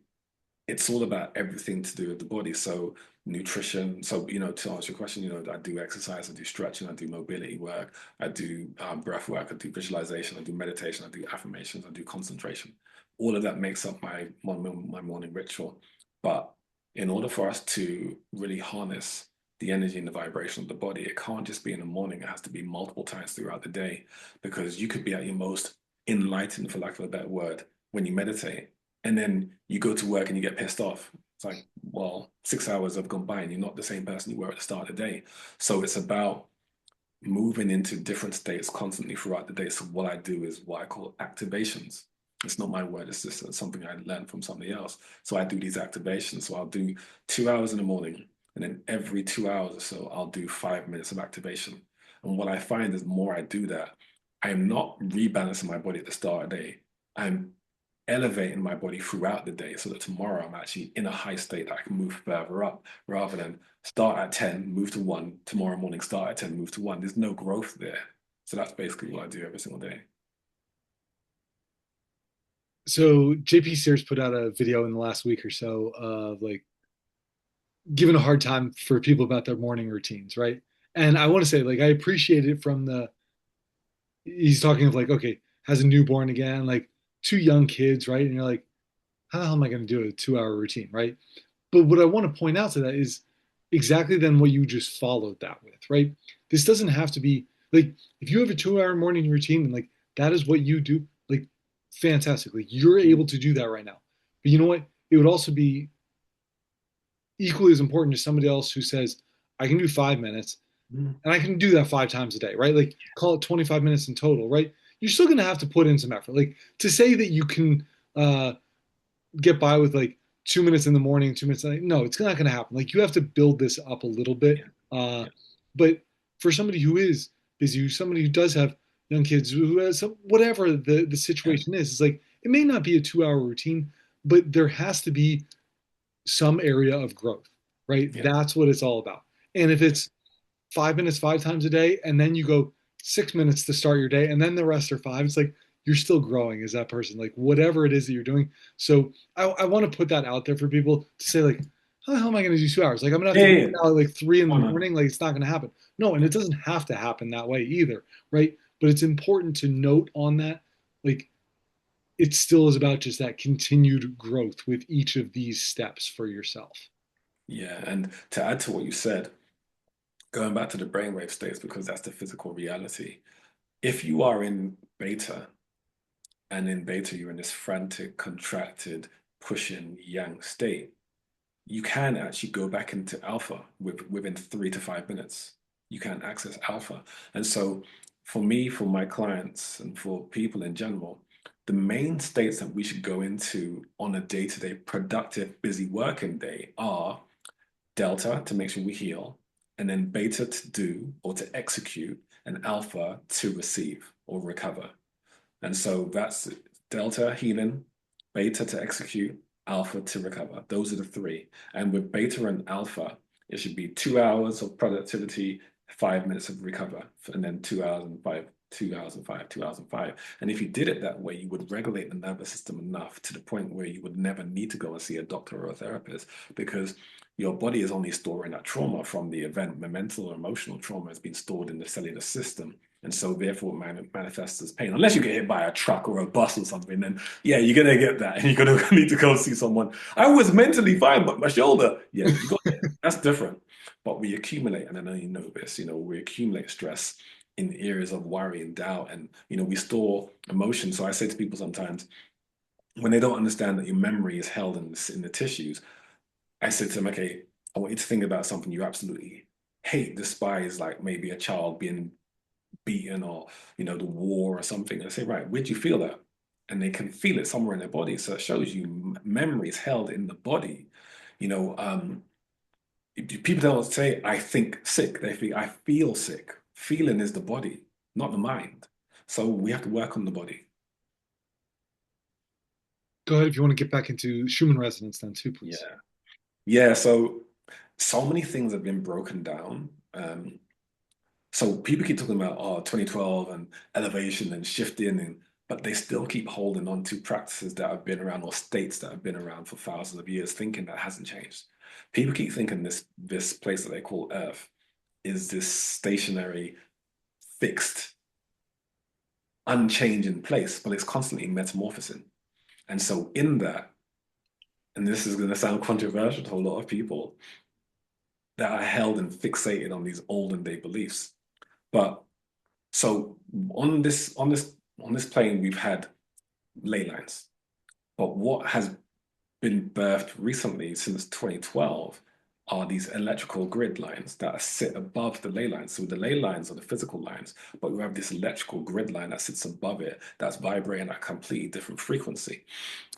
It's all about everything to do with the body. So nutrition. So, to answer your question, I do exercise, I do stretching, I do mobility work, I do breath work, I do visualization, I do meditation, I do affirmations, I do concentration. All of that makes up my morning ritual. But in order for us to really harness the energy and the vibration of the body, it can't just be in the morning. It has to be multiple times throughout the day because you could be at your most enlightened, for lack of a better word, when you meditate. And then you go to work and you get pissed off. It's like, well, 6 hours have gone by and you're not the same person you were at the start of the day. So it's about moving into different states constantly throughout the day. So what I do is what I call activations. It's not my word, it's just something I learned from somebody else. So I do these activations. So I'll do 2 hours in the morning, and then every 2 hours or so, I'll do 5 minutes of activation. And what I find is the more I do that, I'm not rebalancing my body at the start of the day. I'm elevating my body throughout the day so that tomorrow I'm actually in a high state that I can move further up rather than start at 10, move to 1, tomorrow morning, start at 10, move to 1. There's no growth there. So that's basically what I do every single day. So JP Sears put out a video in the last week or so of like giving a hard time for people about their morning routines, right? And I want to say, like, I appreciate it from the he's talking of like, okay, has a newborn again, like two young kids, right? And you're like, how the hell am I going to do a 2 hour routine, right? But what I want to point out to that is exactly then what you just followed that with, right? This doesn't have to be like if you have a 2 hour morning routine and like that is what you do, like fantastic. Like you're able to do that right now. But you know what? It would also be equally as important to somebody else who says, I can do 5 minutes Mm. and I can do that 5 times a day, right? Like call it 25 minutes in total, right? You're still going to have to put in some effort. Like to say that you can uh, get by with like 2 minutes in the morning, 2 minutes at night. No, it's not going to happen. Like you have to build this up a little bit. Yeah, Uh, yeah, but for somebody who is busy, somebody who does have young kids, who has some, whatever the yeah, situation is, it's like it may not be a 2 hour routine, but there has to be some area of growth, right? yeah, That's what it's all about. And if yeah, it's 5 minutes 5 times a day, and then you go 6 minutes to start your day, and then the rest are five. It's like you're still growing as that person, like whatever it is that you're doing. So I want to put that out there for people to say, like, how the hell am I going to do 2 hours? Like I'm gonna have yeah, to yeah, do yeah. it now at like three in Oh, the no, morning. Like it's not going to happen. No, and yeah, it doesn't have to happen that way either, right? But it's important to note on that, like it still is about just that continued growth with each of these steps for yourself. yeah. And to add to what you said, going back to the brainwave states, because that's the physical reality. If you are in beta, and in beta you're in this frantic, contracted, pushing yang state, you can actually go back into alpha within 3 to 5 minutes. You can access alpha. And so for me, for my clients, and for people in general, the main states that we should go into on a day-to-day productive, busy working day are delta to make sure we heal, and then beta to do or to execute, and alpha to receive or recover. And so that's delta healing, beta to execute, alpha to recover. Those are the three. And with beta and alpha, it should be 2 hours of productivity, 5 minutes of recover, and then 2 hours and five, 2 hours and five, 2 hours and five. And if you did it that way, you would regulate the nervous system enough to the point where you would never need to go and see a doctor or a therapist because your body is only storing that trauma from the event. Mental or emotional trauma has been stored in the cellular system. And so therefore it manifests as pain. Unless you get hit by a truck or a bus or something, then yeah, you're gonna get that. And you're gonna need to go see someone. I was mentally fine, but my shoulder, yeah, you got it. That's different. But we accumulate, and I know you know this, we accumulate stress in areas of worry and doubt. And we store emotion. So I say to people sometimes, when they don't understand that your memory is held in the tissues, I said to them, okay, I want you to think about something you absolutely hate, despise, like maybe a child being beaten or the war or something, and say, right, where'd you feel that? And they can feel it somewhere in their body. So it shows you memory is held in the body. you know um People don't say I think sick, they think I feel sick. Feeling is the body, not the mind. So we have to work on the body. Go ahead if you want to get back into Schumann resonance then too, please. Yeah, yeah. So many things have been broken down. So people keep talking about 2012 and elevation and shifting, but they still keep holding on to practices that have been around or states that have been around for thousands of years, thinking that hasn't changed. People keep thinking this place that they call Earth is this stationary, fixed, unchanging place, but it's constantly metamorphosing. And so in that, and this is going to sound controversial to a lot of people that are held and fixated on these olden day beliefs, but so on this plane, we've had ley lines. But what has been birthed recently since 2012 are these electrical grid lines that sit above the ley lines. So the ley lines are the physical lines, but we have this electrical grid line that sits above it that's vibrating at a completely different frequency.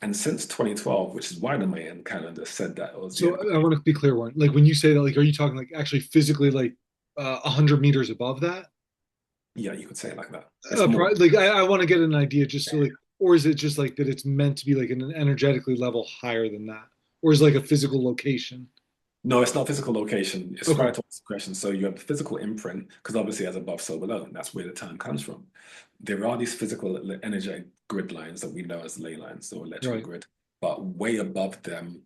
And since 2012, which is why the Mayan calendar said that it was the So end of I want to be clear, one. Like when you say that, like, are you talking like actually physically, like 100 meters above that? yeah, you could say it like that. It's more. Like I want to get an idea, just so like, or is it just like that? It's meant to be like an energetically level higher than that, or is it like a physical location? No, it's not physical location. It's Okay, right to answer the question. So you have the physical imprint, because obviously as above, so below, and that's where the term comes from. There are these physical energetic grid lines that we know as ley lines or electrical right. grid, but way above them,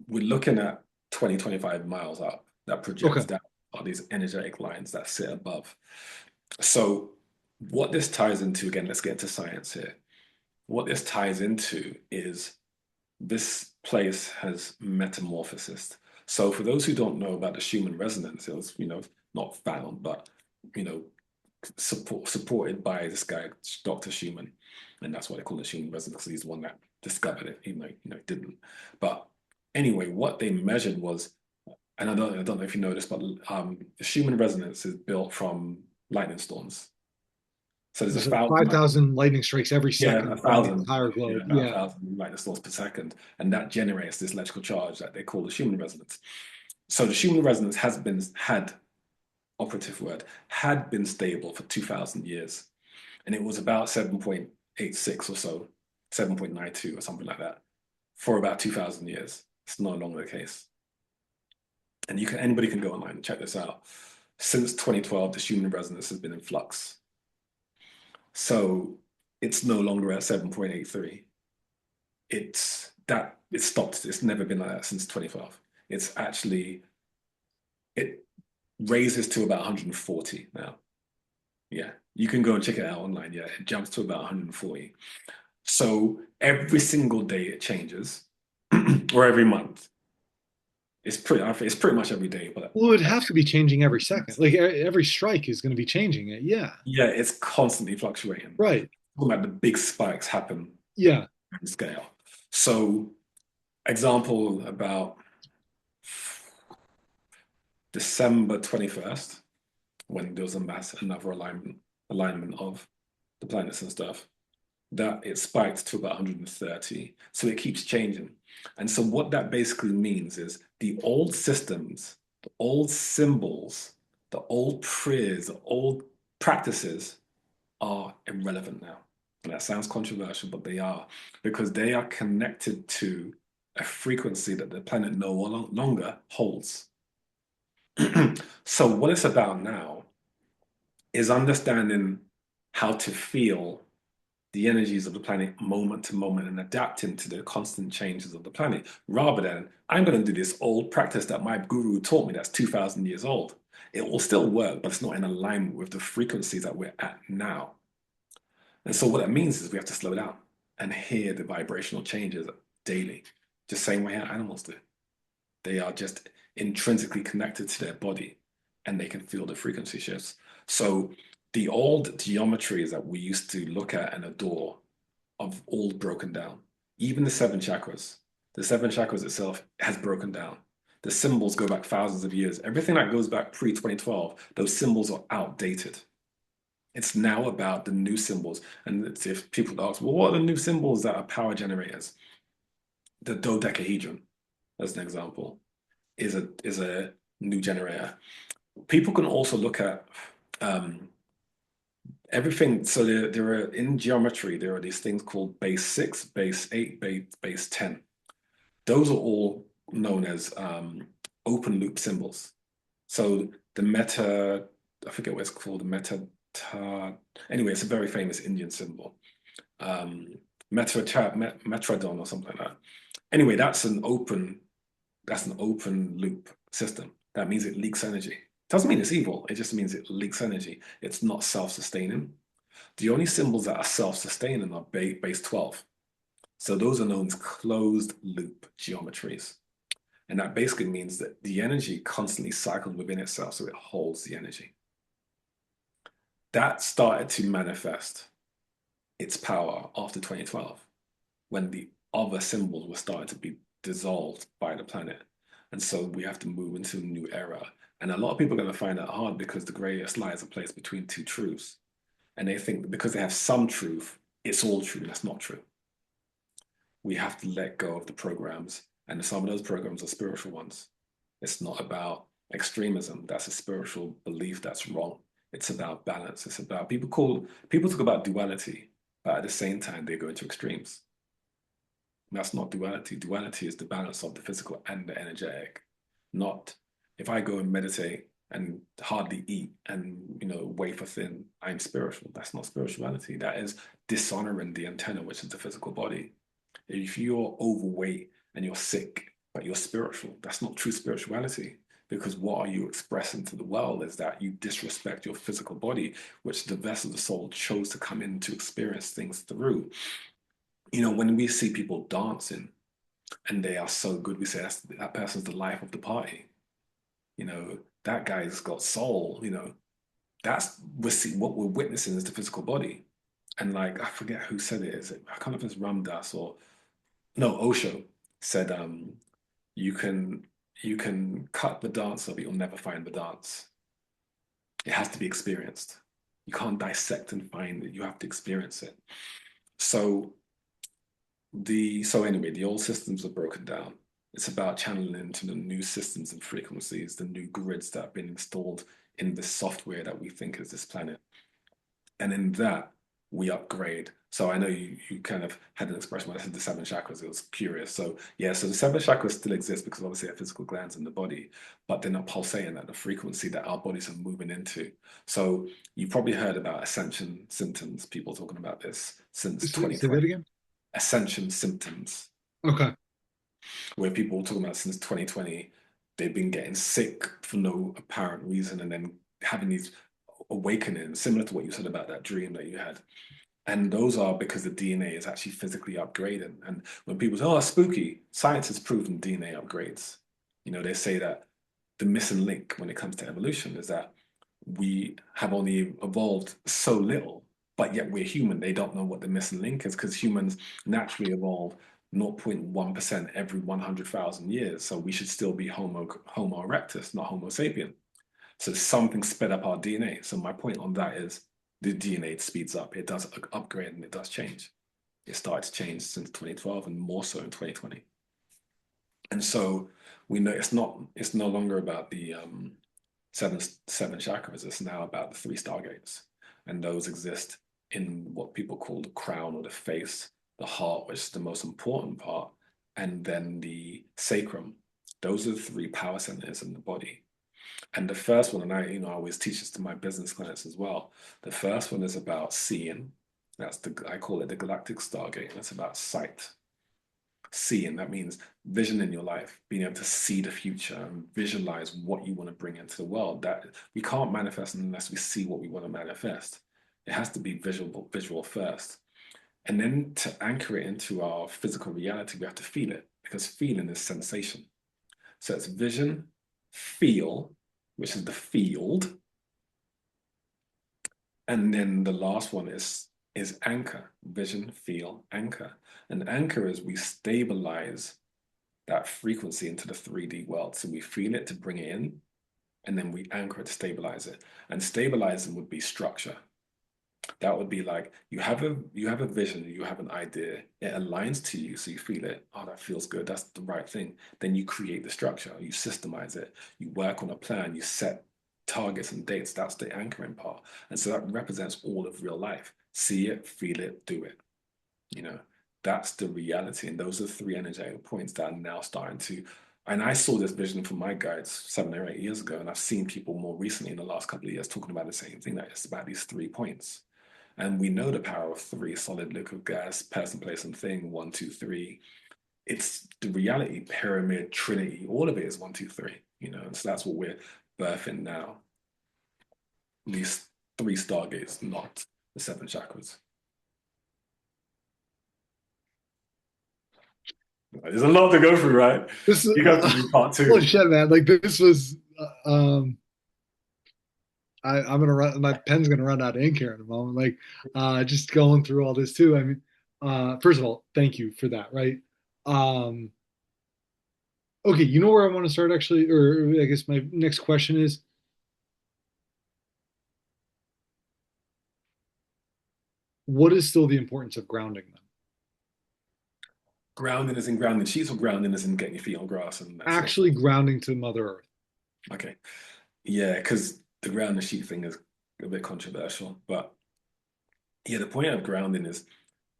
we're looking at 20, 25 miles up that Okay. projects down are these energetic lines that sit above. So what this ties into, again, let's get into science here. What this ties into is this place has metamorphosis. So for those who don't know about the Schumann resonance, it was, not found, but, you know, supported by this guy, Dr. Schumann. And that's why they call it Schumann resonance, because he's the one that discovered it, even though, didn't. But anyway, what they measured was, and I don't know if you know this, but the Schumann resonance is built from lightning storms. So there's a There's like thousand 5,000 lightning strikes every yeah, second a around the thousand. entire Yeah, globe. about a Yeah. thousand lightning storms per second, and that generates this electrical charge that they call the Schumann resonance. So the Schumann resonance had operative word had been stable for 2,000 years, and it was about 7.86 or so, 7.92 or something like that, for about 2,000 years. It's no longer the case, and anybody can go online and check this out. Since 2012, the Schumann resonance has been in flux, so it's no longer at 7.83. It stopped. It's never been like that since 2012. It's actually it raises to about 140 now. Yeah, you can go and check it out online. Yeah, it jumps to about 140. So every single day it changes, or every month. It's pretty much every day, but Well, it'd have to be changing every second. Like every strike is going to be changing it. Yeah. yeah, it's constantly fluctuating. Right. Talking about the big spikes happen Yeah. on scale. So example about December 21st, when there was another alignment of the planets and stuff, that it spiked to about 130. So it keeps changing. And so what that basically means is the old systems, the old symbols, the old prayers, the old practices are irrelevant now. And that sounds controversial, but they are, because they are connected to a frequency that the planet no longer holds. So what it's about now is understanding how to feel the energies of the planet moment to moment and adapting to the constant changes of the planet, rather than I'm going to do this old practice that my guru taught me that's 2,000 years old. It will still work, but it's not in alignment with the frequencies that we're at now. And so what that means is we have to slow down and hear the vibrational changes daily, just same way how animals do. They are just intrinsically connected to their body and they can feel the frequency shifts. So the old geometries that we used to look at and adore have all broken down. Even the seven chakras itself has broken down. The symbols go back thousands of years. Everything that goes back pre 2012, those symbols are outdated. It's now about the new symbols. And if people ask, well, what are the new symbols that are power generators? The dodecahedron, as an example, is a new generator. People can also look at um, everything. So there are in geometry, there are these things called base 6, base 8, base 10. Those are all known as open loop symbols. So the meta, I forget what it's called, the meta. Anyway, it's a very famous Indian symbol. Um, Metrodon or something like that. Anyway, that's an open loop system. That means it leaks energy. Doesn't mean it's evil. It just means it leaks energy. It's not self-sustaining. The only symbols that are self-sustaining are base 12. So those are known as closed loop geometries. And that basically means that the energy constantly cycles within itself, so it holds the energy. That started to manifest its power after 2012, when the other symbols were starting to be dissolved by the planet. And so we have to move into a new era. And a lot of people are going to find that hard because the greatest lie is a place between two truths. And they think that because they have some truth, it's all true. That's not true. We have to let go of the programs. And some of those programs are spiritual ones. It's not about extremism. That's a spiritual belief that's wrong. It's about balance. It's about people talk about duality, but at the same time they go into extremes. That's not duality. Duality is the balance of the physical and the energetic. Not if I go and meditate and hardly eat and wafer thin, I'm spiritual. That's not spirituality. That is dishonoring the antenna, which is the physical body. If you're overweight and you're sick, but you're spiritual, that's not true spirituality. Because what are you expressing to the world is that you disrespect your physical body, which the vessel of the soul chose to come in to experience things through. When we see people dancing and they are so good, we say that person's the life of the party. That guy's got soul. That's what we're witnessing is the physical body. And like I forget who said it. Is it I can't know if it's Ramdas or no Osho said you can you can cut the dancer, but you'll never find the dance. It has to be experienced. You can't dissect and find it. You have to experience it. So anyway, the old systems are broken down. It's about channeling into the new systems and frequencies, the new grids that have been installed in the software that we think is this planet. And in that, we upgrade. So I know you kind of had an expression when I said the seven chakras. It was curious. So yeah, so the seven chakras still exist because obviously they're physical glands in the body, but they're not pulsating at the frequency that our bodies are moving into. So you've probably heard about ascension symptoms. People talking about this since Say that 2020. again. Ascension symptoms, Okay. where people were talking about since 2020, they've been getting sick for no apparent reason and then having these awakenings, similar to what you said about that dream that you had. And those are because the DNA is actually physically upgrading. And when people say, oh, it's spooky, science has proven DNA upgrades. They say that the missing link when it comes to evolution is that we have only evolved so little, but yet we're human. They don't know what the missing link is because humans naturally evolve 0.1% every 100,000 years. So we should still be Homo erectus, not Homo sapien. So something sped up our DNA. So my point on that is the DNA speeds up. It does upgrade and it does change. It started to change since 2012 and more so in 2020. And so we know it's no longer about the seven chakras. It's now about the three stargates, and those exist in what people call the crown or the face, the heart, which is the most important part, and then the sacrum. Those are the three power centers in the body. And the first one, and I always teach this to my business clients as well. The first one is about seeing. I call it the galactic stargate. That's about sight. Seeing, that means vision in your life, being able to see the future and visualize what you want to bring into the world. That we can't manifest unless we see what we want to manifest. It has to be visual first. And then to anchor it into our physical reality, we have to feel it because feeling is sensation. So it's vision, feel, which is the field. And then the last one is anchor, vision, feel, anchor. And anchor is we stabilize that frequency into the 3D world. So we feel it to bring it in, and then we anchor it to stabilize it. And stabilizing would be structure. That would be like you have a vision, you have an idea, it aligns to you, so you feel it. Oh, that feels good. That's the right thing. Then you create the structure, you systemize it, you work on a plan, you set targets and dates. That's the anchoring part. And so that represents all of real life. See it, feel it, do it. You know, that's the reality. And those are the three energetic points that are now starting to. And I saw this vision from my guides 7 or 8 years ago, and I've seen people more recently in the last couple of years talking about the same thing. That it's about these 3 points. And we know the power of three: solid, liquid, gas, person, place, and thing. 1, 2, 3. It's the reality, pyramid, trinity, all of it is 1, 2, 3, and so that's what we're birthing now. These three stargates, not the seven chakras. There's a lot to go through, right? This is You got to do part holy two. shit, man. Like this was I'm gonna run, my pen's gonna run out of ink here in a moment. Like just going through all this too. I mean, First of all, thank you for that, right? Um, okay, you know where I want to start actually, or I guess my next question is, what is still the importance of grounding them? Grounding is in grounding sheets, or grounding is in getting your feet on grass and that's it. Actually grounding to Mother Earth. Okay. Yeah, because the grounding sheet thing is a bit controversial, but yeah, the point of grounding is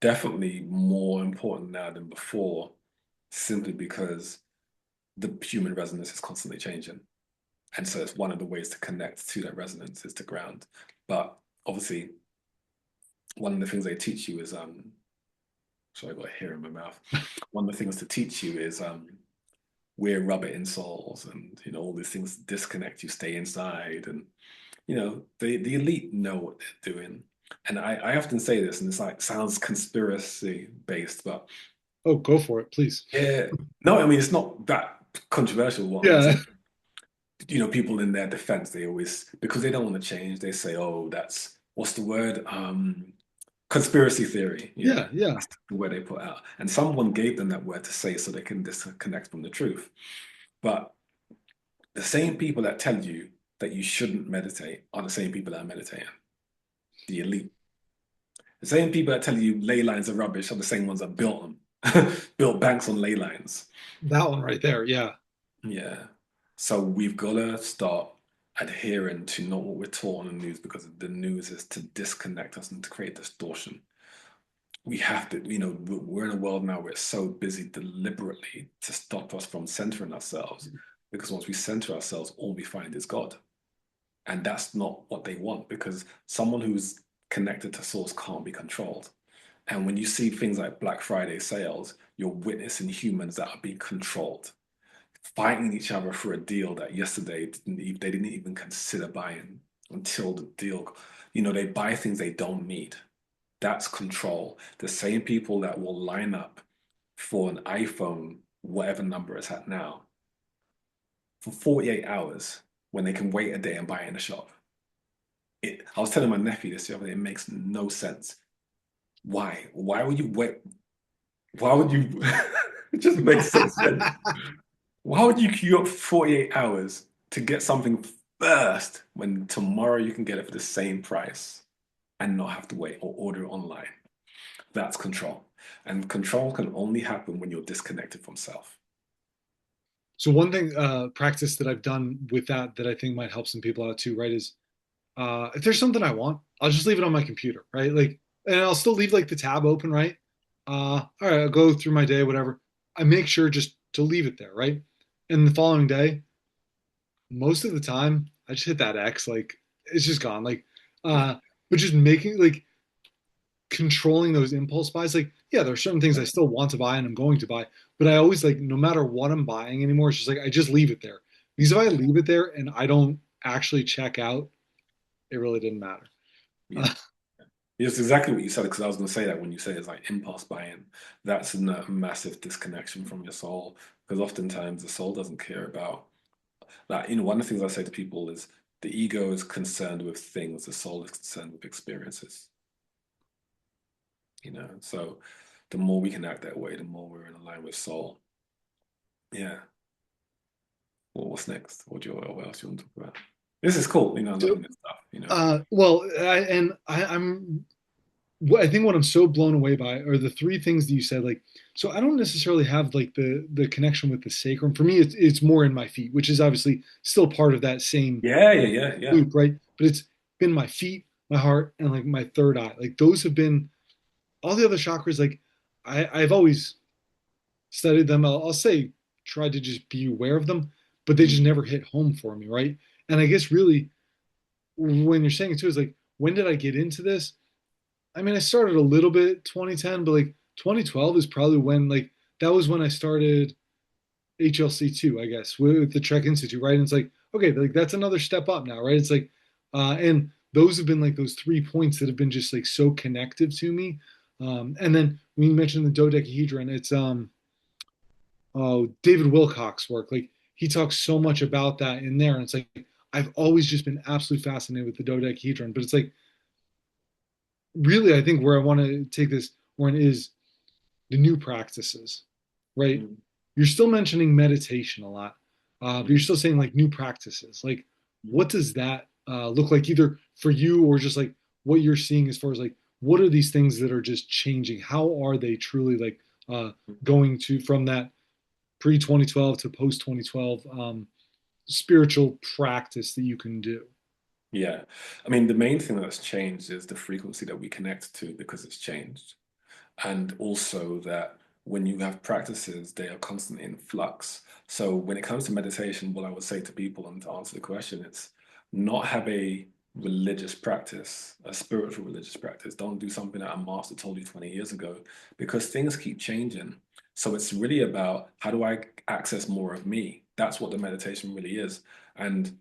definitely more important now than before, simply because the human resonance is constantly changing. And so it's one of the ways to connect to that resonance is to ground. But obviously, one of the things they teach you is sorry, I got hair in my mouth. One of the things to teach you is we're rubber insoles and all these things disconnect you, stay inside. And the elite know what they're doing. And I often say this, and it's like sounds conspiracy based, but Oh, go for it, please. yeah, no, I mean it's not that controversial what I'm going to Yeah, say. People in their defense, they always, because they don't want to change, they say, oh, that's what's the word? Conspiracy theory. Yeah, yeah, yeah. that's the word they put out. And someone gave them that word to say so they can disconnect from the truth. But the same people that tell you that you shouldn't meditate are the same people that are meditating, the elite. The same people that tell you ley lines are rubbish are the same ones that built them, built banks on ley lines. That one right there. Yeah. Yeah. So we've got to start adhering to not what we're taught on the news, because the news is to disconnect us and to create distortion. We have to, we're in a world now where it's so busy deliberately to stop us from centering ourselves, because once we center ourselves, all we find is God. And that's not what they want, because someone who's connected to source can't be controlled. And when you see things like Black Friday sales, you're witnessing humans that are being controlled, fighting each other for a deal that yesterday they didn't even consider buying until the deal. They buy things they don't need. That's control. The same people that will line up for an iPhone, whatever number it's at now, for 48 hours when they can wait a day and buy it in a shop. I was telling my nephew this the other day, it makes no sense. Why? Why would you wait? Why would you? It just makes no sense. Why would you queue up 48 hours to get something first when tomorrow you can get it for the same price and not have to wait or order it online? That's control. And control can only happen when you're disconnected from self. So one thing, practice that I've done with that I think might help some people out too, right, is if there's something I want, I'll just leave it on my computer, right? Like, and I'll still leave like the tab open, right? All right, I'll go through my day, whatever. I make sure just to leave it there, right? And the following day, most of the time, I just hit that X, like it's just gone. Like, Yeah. but just making like controlling those impulse buys, like, yeah, there are certain things I still want to buy and I'm going to buy, but I always like, no matter what I'm buying anymore, it's just like I just leave it there. Because if I leave it there and I don't actually check out, it really didn't matter. Yeah. It's exactly what you said, because I was going to say that when you say it's like impulse buying, that's a massive disconnection from your soul. Because oftentimes the soul doesn't care about that. One of the things I say to people is the ego is concerned with things, the soul is concerned with experiences. So the more we can act that way, the more we're in line with soul. Yeah. Well, what's next? What else you want to talk about? This is cool. I'm So, loving this stuff. well, I'm I think what I'm so blown away by are the three things that you said. Like, so I don't necessarily have like the connection with the sacrum. For me, it's more in my feet, which is obviously still part of that same Yeah, yeah, yeah, yeah. loop, right? But it's been my feet, my heart, and like my third eye. Like those have been all the other chakras. Like I've always studied them. I'll say tried to just be aware of them, but they just Mm. never hit home for me, right? And I guess really when you're saying it too is like, when did I get into this? I mean, I started a little bit 2010, but like 2012 is probably when like that was when I started HLC2, I guess, with the Trek Institute, right? And it's like, okay, like that's another step up now, right? It's like, and those have been like those 3 points that have been just like so connective to me. And then when you mentioned the dodecahedron, it's oh, David Wilcock's work. Like he talks so much about that in there, and it's like I've always just been absolutely fascinated with the dodecahedron, but it's like really, I think where I want to take this Warren, is the new practices, right? Mm, You're still mentioning meditation a lot, but you're mm, still saying like new practices. Like, mm. what does that look like, either for you or just like what you're seeing as far as like what are these things that are just changing? How are they truly like going to from that pre 2012 to post 2012 spiritual practice that you can do? Yeah. I mean, the main thing that's changed is the frequency that we connect to because it's changed. And also that when you have practices, they are constantly in flux. So when it comes to meditation, what I would say to people and to answer the question, it's not have a religious practice, a spiritual religious practice. Don't do something that a master told you 20 years ago because things keep changing. So it's really about how do I access more of me? That's what the meditation really is. And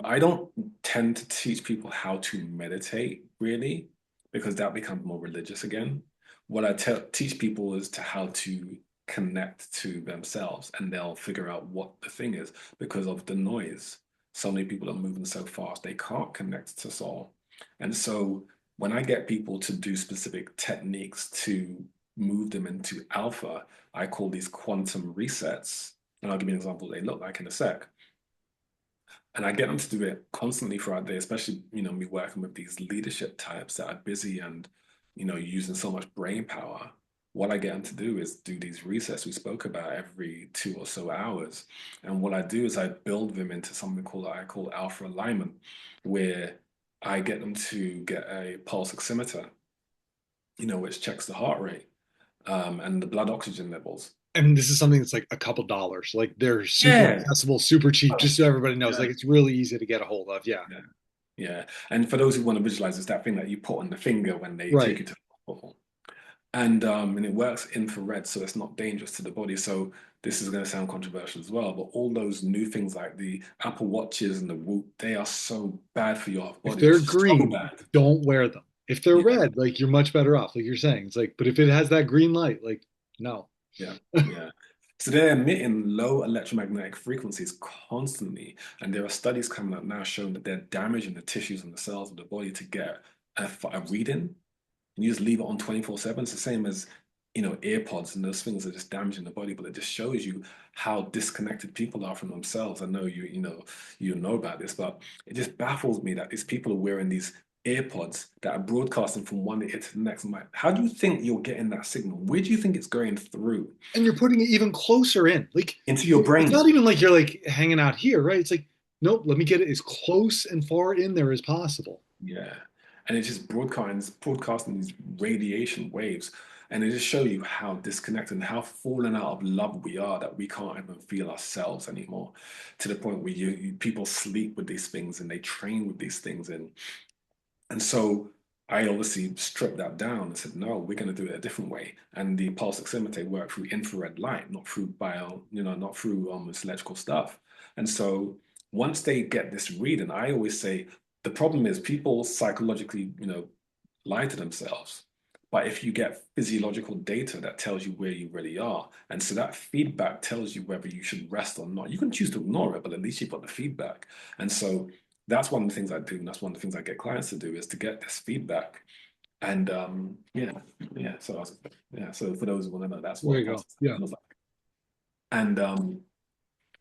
I don't tend to teach people how to meditate really, because that becomes more religious again. What I teach people is to how to connect to themselves, and they'll figure out what the thing is because of the noise. So many people are moving so fast, they can't connect to soul. And so when I get people to do specific techniques to move them into alpha, I call these quantum resets. And I'll give you an example what they look like in a sec. And I get them to do it constantly throughout the day, especially, me working with these leadership types that are busy and, using so much brain power. What I get them to do is do these resets we spoke about every 2 or so hours. And what I do is I build them into something I call alpha alignment, where I get them to get a pulse oximeter, which checks the heart rate, and the blood oxygen levels. And this is something that's like a couple dollars. Like they're super Yeah. accessible, super cheap, just so everybody knows. Yeah. Like it's really easy to get a hold of. Yeah. Yeah. Yeah. And for those who want to visualize, it's that thing that you put on the finger when they take Right. you to the hospital. And it works infrared, so it's not dangerous to the body. So this is going to sound controversial as well, but all those new things like the Apple Watches and the Whoop, they are so bad for your If body. they're So green, bad. don't wear them. If they're Yeah. red, like you're much better off, like you're saying. It's like, but if it has that green light, like no. Yeah. Yeah. So they're emitting low electromagnetic frequencies constantly. And there are studies coming up now showing that they're damaging the tissues and the cells of the body to get a reading. And you just leave it on 24/7. It's the same as, AirPods, and those things are just damaging the body, but it just shows you how disconnected people are from themselves. I know you know about this, but it just baffles me that these people are wearing these AirPods that are broadcasting from one ear to the next. I'm like, how do you think you're getting that signal? Where do you think it's going through? And you're putting it even closer in. Like Into your it's not brain. even like you're like hanging out here, right? It's like, nope, let me get it as close and far in there as possible. Yeah. And it's just broadcasting these radiation waves. And it just shows you how disconnected and how fallen out of love we are that we can't even feel ourselves anymore. To the point where people sleep with these things and they train with these things. And so I obviously stripped that down and said, no, we're going to do it a different way. And the pulse oximeter worked through infrared light, not through not through this electrical stuff. And so once they get this reading, I always say the problem is people psychologically, lie to themselves. But if you get physiological data that tells you where you really are, and so that feedback tells you whether you should rest or not, you can choose to ignore it, but at least you've got the feedback. And so that's one of the things I do, and that's one of the things I get clients to do is to get this feedback. And yeah. So for those who want to know, that's There what you go. Yeah. feels like. And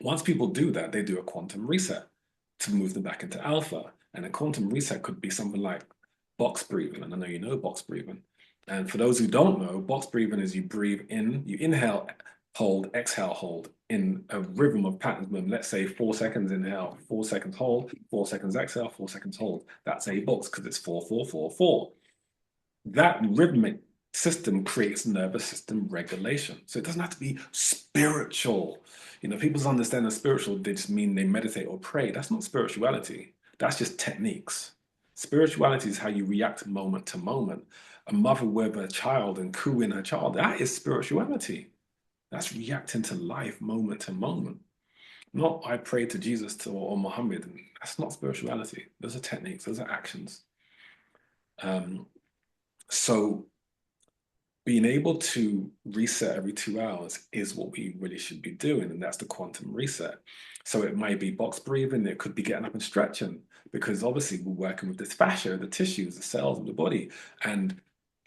once people do that, they do a quantum reset to move them back into alpha. And a quantum reset could be something like box breathing. And I know you know box breathing. And for those who don't know, box breathing is you breathe in, you inhale, hold, exhale, hold in a rhythm of patterns. Let's say 4 seconds inhale, 4 seconds hold, 4 seconds exhale, 4 seconds hold. That's a box because it's 4, 4, 4, 4. That rhythmic system creates nervous system regulation. So it doesn't have to be spiritual. People's understanding of spiritual, they just mean they meditate or pray. That's not spirituality. That's just techniques. Spirituality is how you react moment to moment. A mother with a child and cooing her child, that is spirituality. That's reacting to life moment to moment. Not I pray to Jesus or Muhammad. That's not spirituality. Those are techniques, those are actions. Um, so being able to reset every 2 hours is what we really should be doing, and that's the quantum reset. So it might be box breathing, it could be getting up and stretching, because obviously we're working with this fascia, the tissues, the cells of the body, and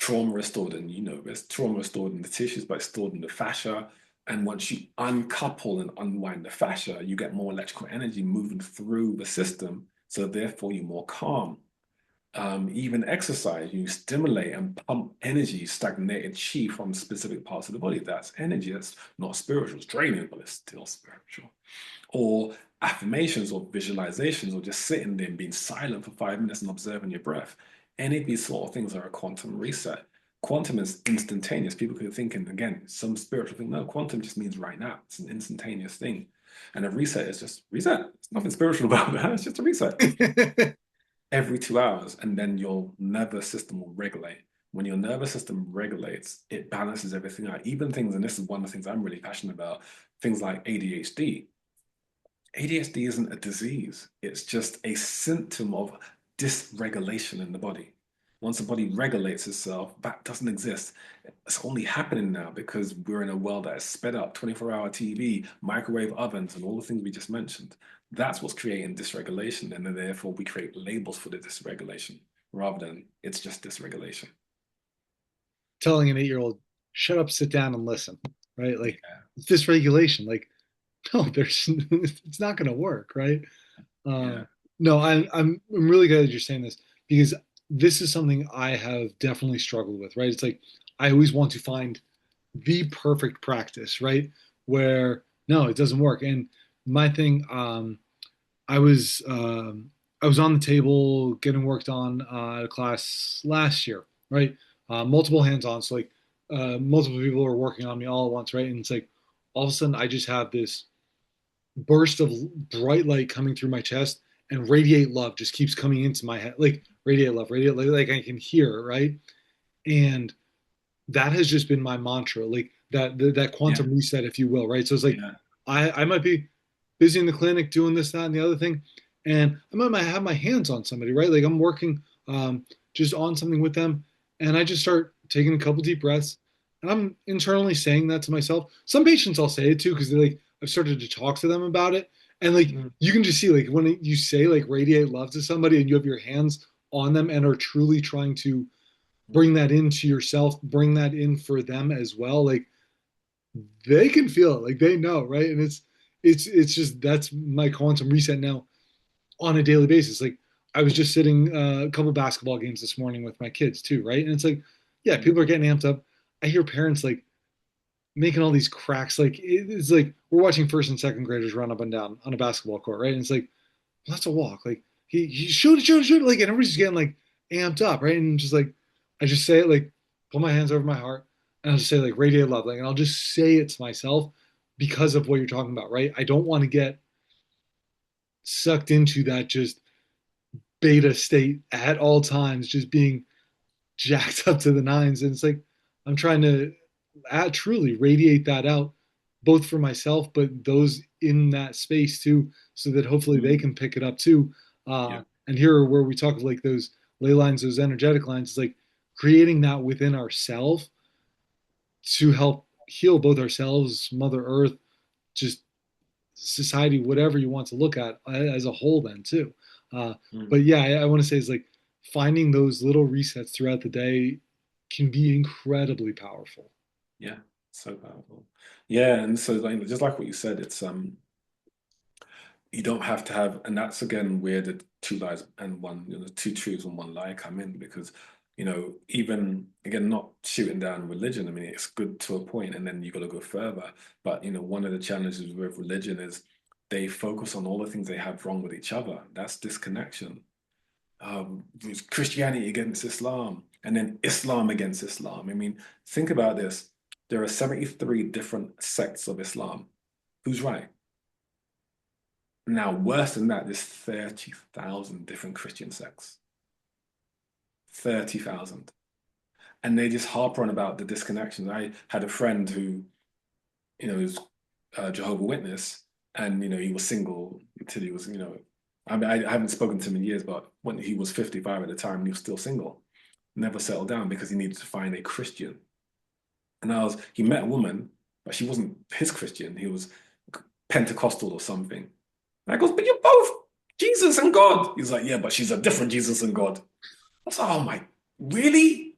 trauma is stored in, there's trauma is stored in the tissues, but it's stored in the fascia. And once you uncouple and unwind the fascia, you get more electrical energy moving through the system. So therefore, you're more calm. Even exercise, you stimulate and pump energy, stagnated chi from specific parts of the body. That's energy. That's not spiritual. It's draining, but it's still spiritual. Or affirmations or visualizations or just sitting there and being silent for 5 minutes and observing your breath. Any of these sort of things are a quantum reset. Quantum is instantaneous. People could think, and again, some spiritual thing. No, quantum just means right now. It's an instantaneous thing. And a reset is just reset. There's nothing spiritual about that. It's just a reset every 2 hours, and then your nervous system will regulate. When your nervous system regulates, it balances everything out. Even things, and this is one of the things I'm really passionate about, things like ADHD. ADHD isn't a disease. It's just a symptom of dysregulation in the body. Once the body regulates itself, that doesn't exist. It's only happening now because we're in a world that is sped up, 24-hour TV, microwave ovens, and all the things we just mentioned. That's what's creating dysregulation, and then therefore we create labels for the dysregulation rather than it's just dysregulation. Telling an 8-year-old, shut up, sit down, and listen, right? Like, Yeah, it's dysregulation. Like, no, there's it's not going to work, right? yeah, No, I'm really glad that you're saying this because this is something I have definitely struggled with, right? It's like I always want to find the perfect practice, right? Where no, it doesn't work. And my thing, I was I was on the table getting worked on at a class last year, right? Multiple hands on, so like multiple people are working on me all at once, right? And it's like all of a sudden I just have this burst of bright light coming through my chest, and radiate love just keeps coming into my head, like radiate love, like I can hear, right? And that has just been my mantra, like that yeah, quantum reset, if you will, right? So it's like yeah. I might be busy in the clinic doing this, that, and the other thing, and I might have my hands on somebody, right? Like I'm working just on something with them, and I just start taking a couple deep breaths, and I'm internally saying that to myself. Some patients I'll say it to because they're like I've started to talk to them about it, and like Mm, you can just see like when you say like radiate love to somebody, and you have your hands on them and are truly trying to mm, bring that into yourself, bring that in for them as well. Like they can feel it, like they know, right? And it's just that's my quantum reset now on a daily basis. Like I was just sitting a couple basketball games this morning with my kids too, right? And it's like, yeah, mm, people are getting amped up. I hear parents like making all these cracks. Like it's like we're watching first and second graders run up and down on a basketball court, right? And it's like, well, that's a walk. Like he shoot, like, and everybody's getting like amped up, right? And just like I just say it, like put my hands over my heart, and I'll just say like radiate love, like, and I'll just say it to myself because of what you're talking about, right? I don't want to get sucked into that just beta state at all times, just being jacked up to the nines. And it's like I'm trying to truly radiate that out, both for myself, but those in that space too, so that hopefully they mm. can pick it up too. Yeah, And here, where we talk of like those ley lines, those energetic lines, it's like creating that within ourselves to help heal both ourselves, Mother Earth, just society, whatever you want to look at as a whole, then too. Uh, mm, but yeah, I want to say is like finding those little resets throughout the day can be incredibly powerful. yeah. So powerful. Yeah, and so like just like what you said, it's you don't have to have, and that's again where the two lies and one, two truths and one lie come in because, even again, not shooting down religion. I mean, it's good to a point, and then you got to go further. But one of the challenges with religion is they focus on all the things they have wrong with each other. That's disconnection. There's Christianity against Islam, and then Islam against Islam. I mean, think about this. There are 73 different sects of Islam. Who's right? Now, worse than that, there's 30,000 different Christian sects. 30,000. And they just harp on about the disconnection. I had a friend who, is a Jehovah Witness, and, he was single until he was, I mean, I haven't spoken to him in years, but when he was 55 at the time, he was still single. Never settled down because he needed to find a Christian. And he met a woman, but she wasn't his Christian. He was Pentecostal or something. And I goes, but you're both Jesus and God. He's like, yeah, but she's a different Jesus and God. I was like, oh my, really?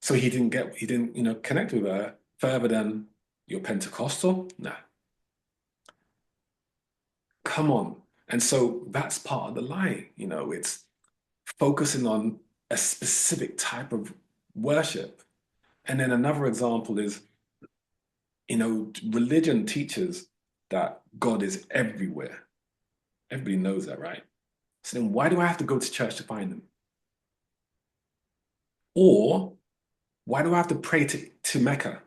So he didn't, connect with her further than you're Pentecostal? Nah, come on. And so that's part of the lie. It's focusing on a specific type of worship. And then another example is, religion teaches that God is everywhere. Everybody knows that, right? So then why do I have to go to church to find him? Or why do I have to pray to Mecca?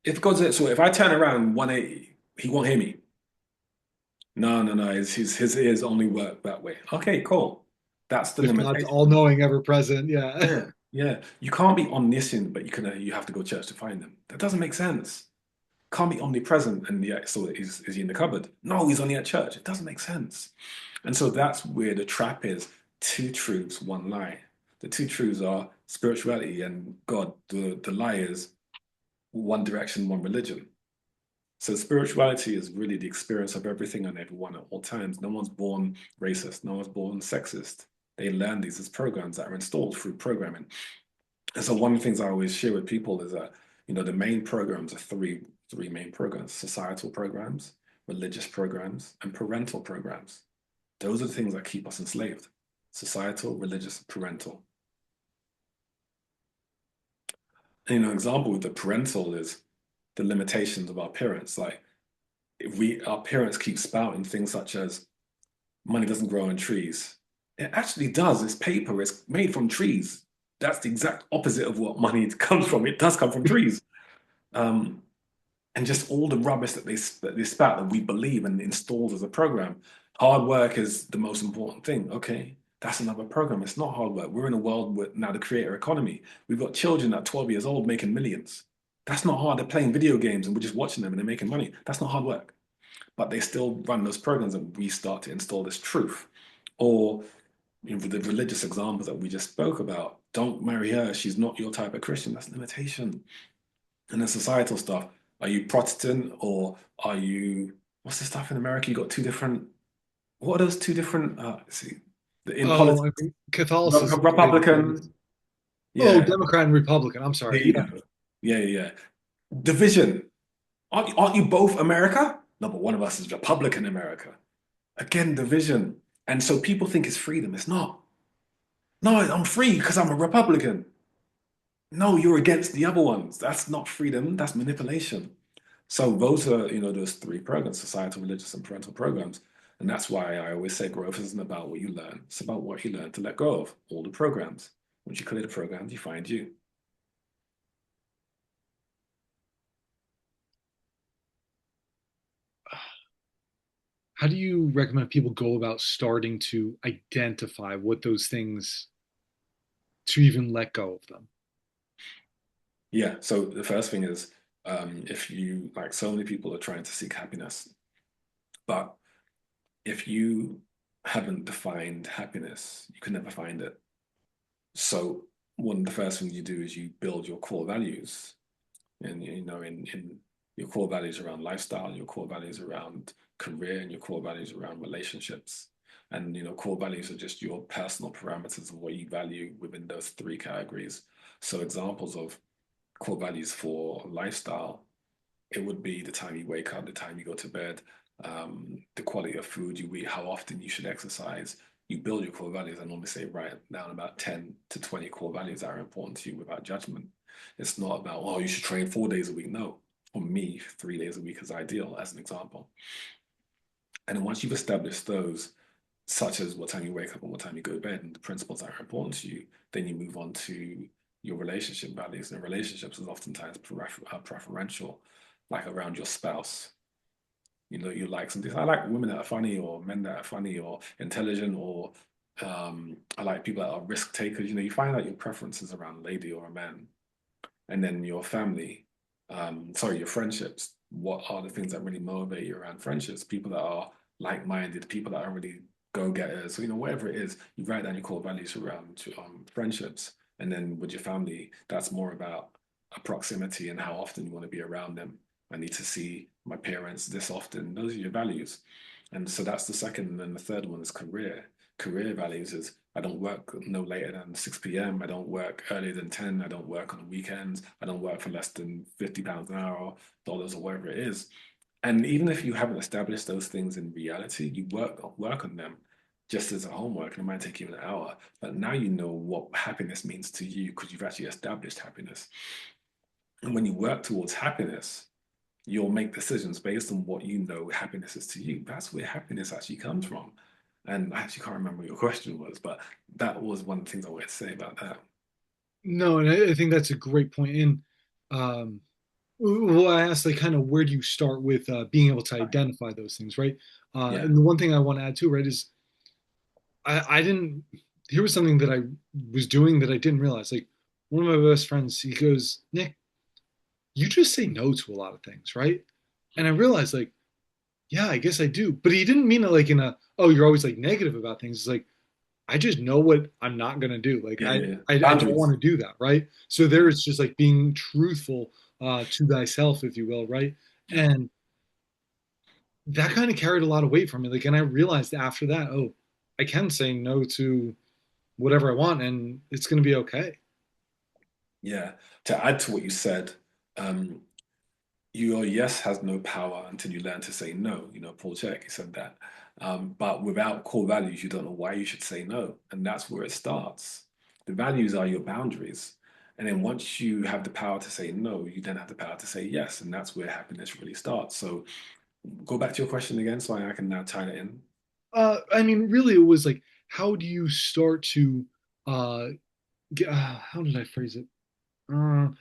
If God's there, so if I turn around 180, he won't hear me. No, no, no. His ears only work that way. Okay, cool. That's the If God's limitation. all knowing, ever present, yeah. Yeah, yeah. You can't be omniscient, but you have to go to church to find him. That doesn't make sense. Can't be omnipresent and yet so is he in the cupboard? No, he's only at church. It doesn't make sense. And so that's where the trap is. Two truths, one lie. The two truths are spirituality and God. The lie is one direction, one religion. So spirituality is really the experience of everything and everyone at all times. No one's born racist. No one's born sexist. They learn these as programs that are installed through programming. And so one of the things I always share with people is that, the main programs are three main programs: societal programs, religious programs, and parental programs. Those are the things that keep us enslaved: societal, religious, parental. And, an example with the parental is the limitations of our parents. Like if our parents keep spouting things such as money doesn't grow on trees. It actually does. It's paper. It's made from trees. That's the exact opposite of what money comes from. It does come from trees. Um, and just all the rubbish that they spout that we believe and installed as a program. Hard work is the most important thing. Okay, that's another program. It's not hard work. We're in a world with now the creator economy. We've got children at 12 years old making millions. That's not hard. They're playing video games and we're just watching them and they're making money. That's not hard work. But they still run those programs and we start to install this truth. Or the religious examples that we just spoke about. Don't marry her. She's not your type of Christian. That's limitation. And the societal stuff. Are you Protestant or are you, what's the stuff in America? You got two different, what are those two different, let's see, in Oh, politics, I mean, Catholicism is big in politics. Republican. Oh, Yeah, Democrat and Republican. I'm there sorry. you Yeah. go. Yeah, yeah, yeah. Division. Aren't you both America? No, but one of us is Republican America. Again, division. And so people think it's freedom. It's not. No, I'm free because I'm a Republican. No, you're against the other ones. That's not freedom. That's manipulation. So those are, those three programs: societal, religious, and parental programs. And that's why I always say growth isn't about what you learn. It's about what you learn to let go of, all the programs. Once you clear the programs, you find you. How do you recommend people go about starting to identify what those things to even let go of them? Yeah. So the first thing is, if you, like so many people are trying to seek happiness, but if you haven't defined happiness, you can never find it. So one of the first things you do is you build your core values. And in your core values around lifestyle, your core values around career, and your core values around relationships. And core values are just your personal parameters of what you value within those three categories. So examples of core values for lifestyle, it would be the time you wake up, the time you go to bed, the quality of food you eat, how often you should exercise. You build your core values. I normally say write down about 10 to 20 core values that are important to you without judgment. It's not about, oh, you should train 4 days a week. No, for me, 3 days a week is ideal, as an example. And then once you've established those, such as what time you wake up and what time you go to bed, and the principles that are important to you, then you move on to your relationship values. And relationships is oftentimes preferential, like around your spouse. You like something. I like women that are funny, or men that are funny, or intelligent, or I like people that are risk takers. You find out your preferences around a lady or a man, and then your family, your friendships. What are the things that really motivate you around friendships? People that are like-minded, people that are really go-getters. So, whatever it is, you write down your core values around friendships. And then with your family, that's more about a proximity and how often you want to be around them. I need to see my parents this often. Those are your values. And so that's the second. And then the third one is career. career values is I don't work no later than 6 p.m. I don't work earlier than 10. I don't work on the weekends. I don't work for less than £50 an hour, dollars, or whatever it is. And even if you haven't established those things in reality, you work on them just as a homework, and it might take you an hour. But now you know what happiness means to you because you've actually established happiness. And when you work towards happiness, you'll make decisions based on what you know happiness is to you. That's where happiness actually comes from. And I actually can't remember what your question was, but that was one of the things I wanted to say about that. No, and I think that's a great point. And um, well, I asked like kind of where do you start with being able to Right. identify those things, right? Yeah. And the one thing I want to add too, right, is I didn't. Here was something that I was doing that I didn't realize. Like one of my best friends, he goes, Nick, you just say no to a lot of things, right? And I realized like, yeah, I guess I do. But he didn't mean it like in a, oh, you're always like negative about things. It's like I just know what I'm not gonna do. Like Yeah, yeah, yeah. I don't want Boundaries. to do that, right? So there Yeah, it's just like being truthful to thyself, if you will, right? yeah, And that kind of carried a lot of weight for me. Like, and I realized after that, oh, I can say no to whatever I want, and it's gonna be okay. yeah. To add to what you said, um, your yes has no power until you learn to say no. Paul Chek, he said that. But without core values, you don't know why you should say no. And that's where it starts. The values are your boundaries. And then once you have the power to say no, you then have the power to say yes. And that's where happiness really starts. So go back to your question again so I can now tie it in. I mean, really, it was like, how do you start to how did I phrase it?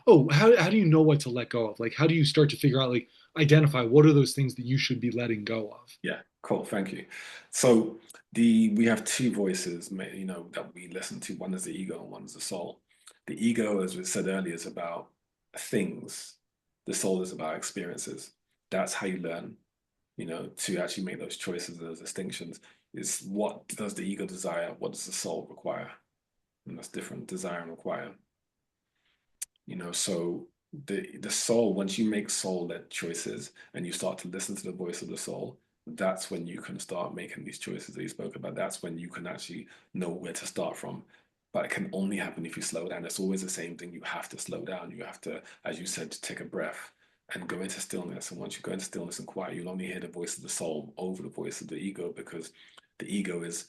Oh, how do you know what to let go of? Like, how do you start to figure out, like, identify what are those things that you should be letting go of? Yeah, cool. Thank you. So we have two voices, that we listen to. One is the ego and one is the soul. The ego, as we said earlier, is about things. The soul is about experiences. That's how you learn, to actually make those choices, those distinctions. Is what does the ego desire? What does the soul require? And that's different. Desire and require. So the soul, once you make soul-led choices and you start to listen to the voice of the soul, that's when you can start making these choices that you spoke about. That's when you can actually know where to start from. But it can only happen if you slow down. It's always the same thing. You have to slow down. You have to, as you said, take a breath and go into stillness. And once you go into stillness and quiet, you'll only hear the voice of the soul over the voice of the ego, because the ego is,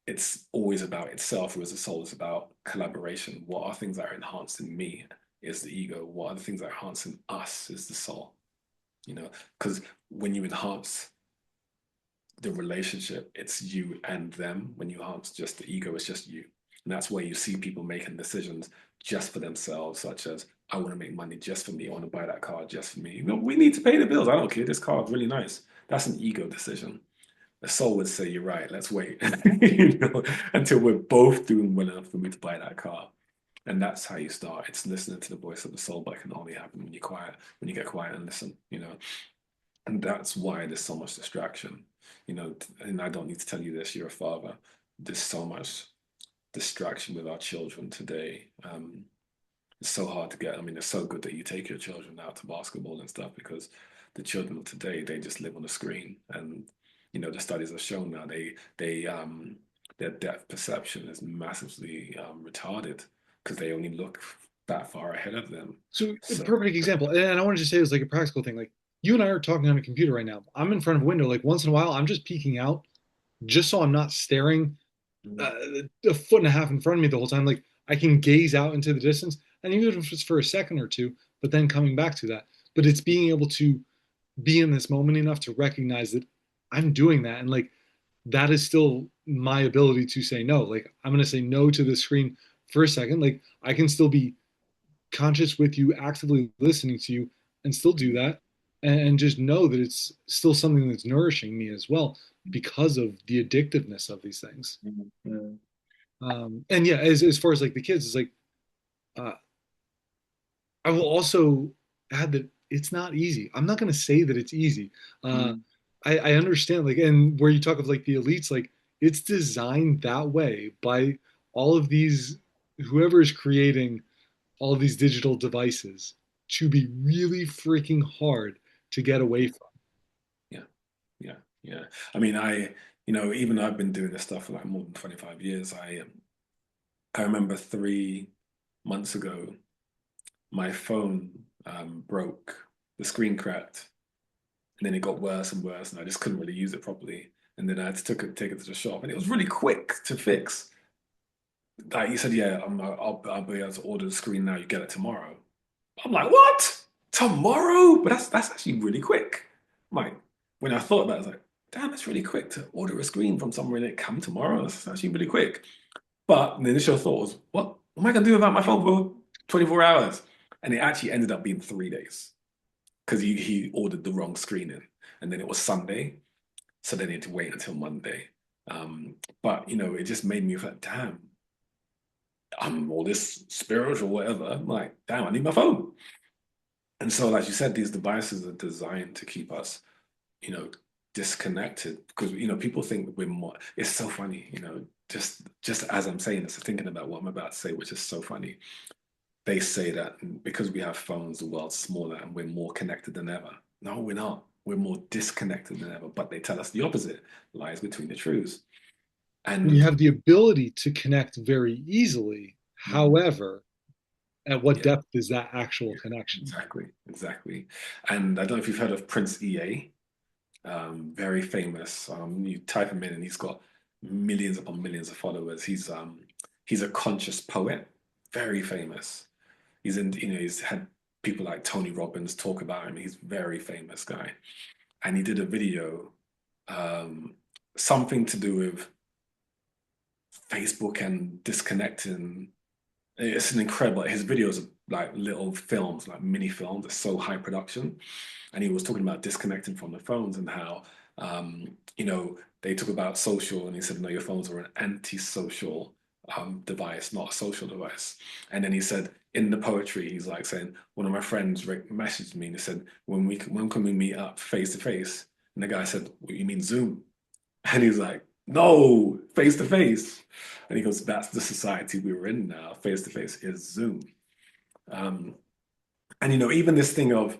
it's always about itself, whereas the soul is about collaboration. What are things that are enhancing me is the ego. What are the things that are enhancing us is the soul. Because when you enhance the relationship, it's you and them. When you enhance just the ego, it's just you. And that's where you see people making decisions just for themselves, such as, I want to make money just for me. I want to buy that car just for me. No, we need to pay the bills. I don't care. This car is really nice. That's an ego decision. The soul would say, you're right, let's wait, until we're both doing well enough for me to buy that car. And that's how you start. It's listening to the voice of the soul, but it can only happen when you're quiet, when you get quiet and listen. And that's why there's so much distraction, and I don't need to tell you this, you're a father. There's so much distraction with our children today. It's so hard to get. I mean, it's so good that you take your children out to basketball and stuff, because the children of today, they just live on a screen. And the studies have shown now their depth perception is massively retarded because they only look that far ahead of them. So, a So perfect example, and I want to just say it's like a practical thing. Like, you and I are talking on a computer right now. I'm in front of a window. Like, once in a while, I'm just peeking out just so I'm not staring mm, a foot and a half in front of me the whole time. Like, I can gaze out into the distance, and even if it's for a second or two, but then coming back to that. But it's being able to be in this moment enough to recognize that I'm doing that. And like that is still my ability to say no. Like I'm going to say no to the screen for a second. Like I can still be conscious with you, actively listening to you, and still do that. And just know that it's still something that's nourishing me as well because of the addictiveness of these things. mm, mm, And yeah, as far as like the kids, it's like, uh, I will also add that it's not easy. I'm not going to say that it's easy. Uh, mm, I understand, like, and where you talk of like the elites, like, it's designed that way by all of these, whoever is creating all of these digital devices to be really freaking hard to get away from. yeah, yeah, yeah. I mean, even though I've been doing this stuff for like more than 25 years, I remember 3 months ago, my phone broke, the screen cracked, and then it got worse and worse, and I just couldn't really use it properly. And then I had to take it to the shop, and it was really quick to fix. Like he said, yeah, I'll be able to order the screen now. You get it tomorrow. I'm like, what? Tomorrow? But that's actually really quick. Like when I thought about it, I was like, damn, it's really quick to order a screen from somewhere and it come tomorrow. That's actually really quick. But the initial thought was, what am I gonna do without my phone for 24 hours? And it actually ended up being 3 days because he ordered the wrong screen in, and then it was Sunday, so they need to wait until Monday. But it just made me feel like, damn, I'm all this spiritual, whatever. I'm like, damn, I need my phone. And so, like you said, these devices are designed to keep us, you know, disconnected because people think we're more. It's so funny, just as I'm saying this, thinking about what I'm about to say, which is so funny. They say that because we have phones, the world's smaller and we're more connected than ever. No, we're not. We're more disconnected than ever. But they tell us the opposite lies between the truths. We And have the ability to connect very easily. mm, However, at what yeah, depth is that actual yeah, connection? exactly, exactly. And I don't know if you've heard of Prince EA. Very famous. You type him in, and he's got millions upon millions of followers. He's a conscious poet, very famous. He's had people like Tony Robbins talk about him. He's a very famous guy, and he did a video, um, something to do with Facebook and disconnecting. It's an incredible. His videos are like little films, like mini films. It's so high production, and he was talking about disconnecting from the phones and how they talk about social, and he said no, your phones are an anti-social device, not a social device. And then he said in the poetry, he's like saying, one of my friends messaged me and he said, when can we meet up face to face? And the guy said, what, you mean Zoom? And he's like, no, face to face. And he goes, that's the society we were in now. Face to face is Zoom. Um, and even this thing of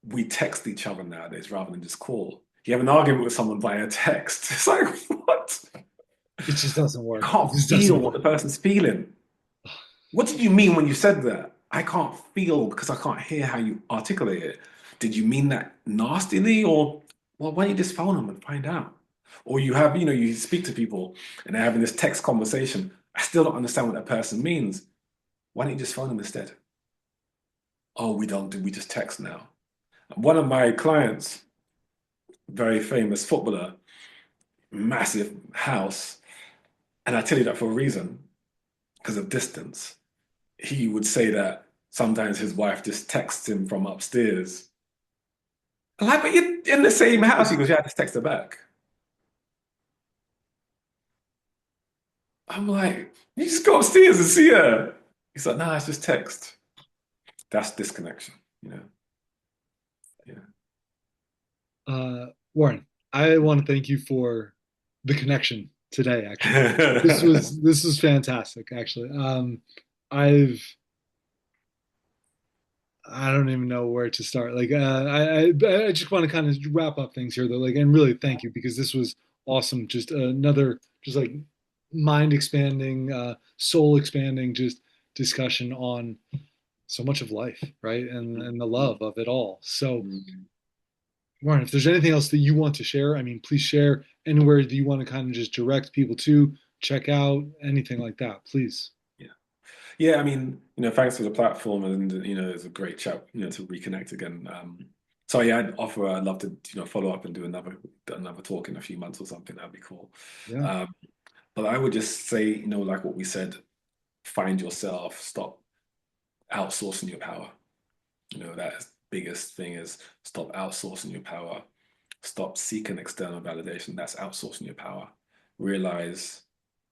we text each other nowadays rather than just call. You have an argument with someone via text. It's like, what? It just doesn't You work. It can't just feel doesn't what work. the person's feeling. What did you mean when you said that? I can't feel because I can't hear how you articulate it. Did you mean that nastily, or well, why don't you just phone them and find out? Or you speak to people and they're having this text conversation. I still don't understand what that person means. Why don't you just phone them instead? Oh, we don't do, we just text now. One of my clients, very famous footballer, massive house, and I tell you that for a reason, because of distance. He would say that sometimes his wife just texts him from upstairs. I'm like, but you're in the same house. He goes, yeah, I just text her back. I'm like, you just go upstairs and see her. He's like, nah, it's just text. That's disconnection, you know? Warren, I want to thank you for the connection today. Actually, this Yeah. was this was fantastic. Actually, I've I don't even know where to start. Like, I just want to kind of wrap up things here, though. Like, and really thank you because this was awesome. Just another, just like mind expanding, soul expanding, just discussion on so much of life, right? And the love of it all. So, Warren, if there's anything else that you want to share, I mean, please share anywhere that you want to kind of just direct people to check out anything like that, please. Yeah. Yeah, I mean, thanks for the platform, and it's a great chat, to reconnect again. So yeah, I'd love to, follow up and do another talk in a few months or something. That'd be cool. Yeah. Um, but I would just say, like what we said, find yourself, stop outsourcing your power. That is biggest thing is stop outsourcing your power. Stop seeking external validation. That's outsourcing your power. Realize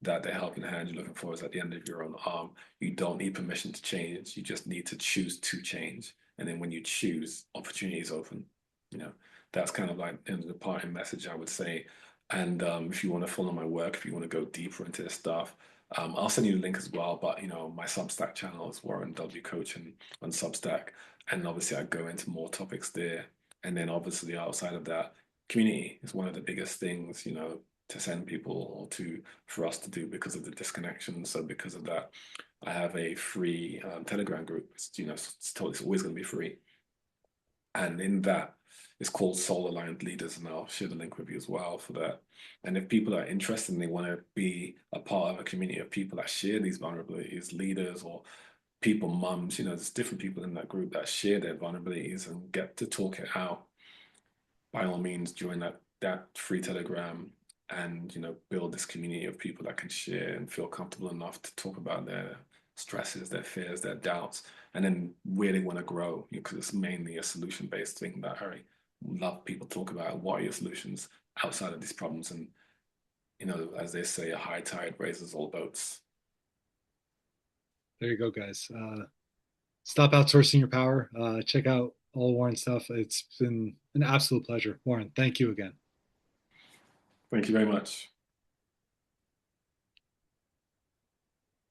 that the helping hand you're looking for is at the end of your own arm. You don't need permission to change. You just need to choose to change. And then when you choose, opportunities open. You know, that's kind of like the parting message I would say. And if you want to follow my work, if you want to go deeper into this stuff, I'll send you the link as well. But my Substack channel is Warren W Coaching on Substack, and obviously I go into more topics there. And then obviously outside of that, community is one of the biggest things, send people or to for us to do because of the disconnection. So because of that, I have a free Telegram group. It's always going to be free, and in that, it's called Soul Aligned Leaders, and I'll share the link with you as well for that. And if people are interested and they want to be a part of a community of people that share these vulnerabilities, leaders or people, mums, there's different people in that group that share their vulnerabilities and get to talk it out. By all means, join that free Telegram and build this community of people that can share and feel comfortable enough to talk about their stresses, their fears, their doubts, and then where they want to grow, because it's mainly a solution-based thing that I love people talk about. What are your solutions outside of these problems? And as they say, a high tide raises all boats. There you go, guys. Stop outsourcing your power. Check out all Warren's stuff. It's been an absolute pleasure. Warren, thank you again. Thank you very much.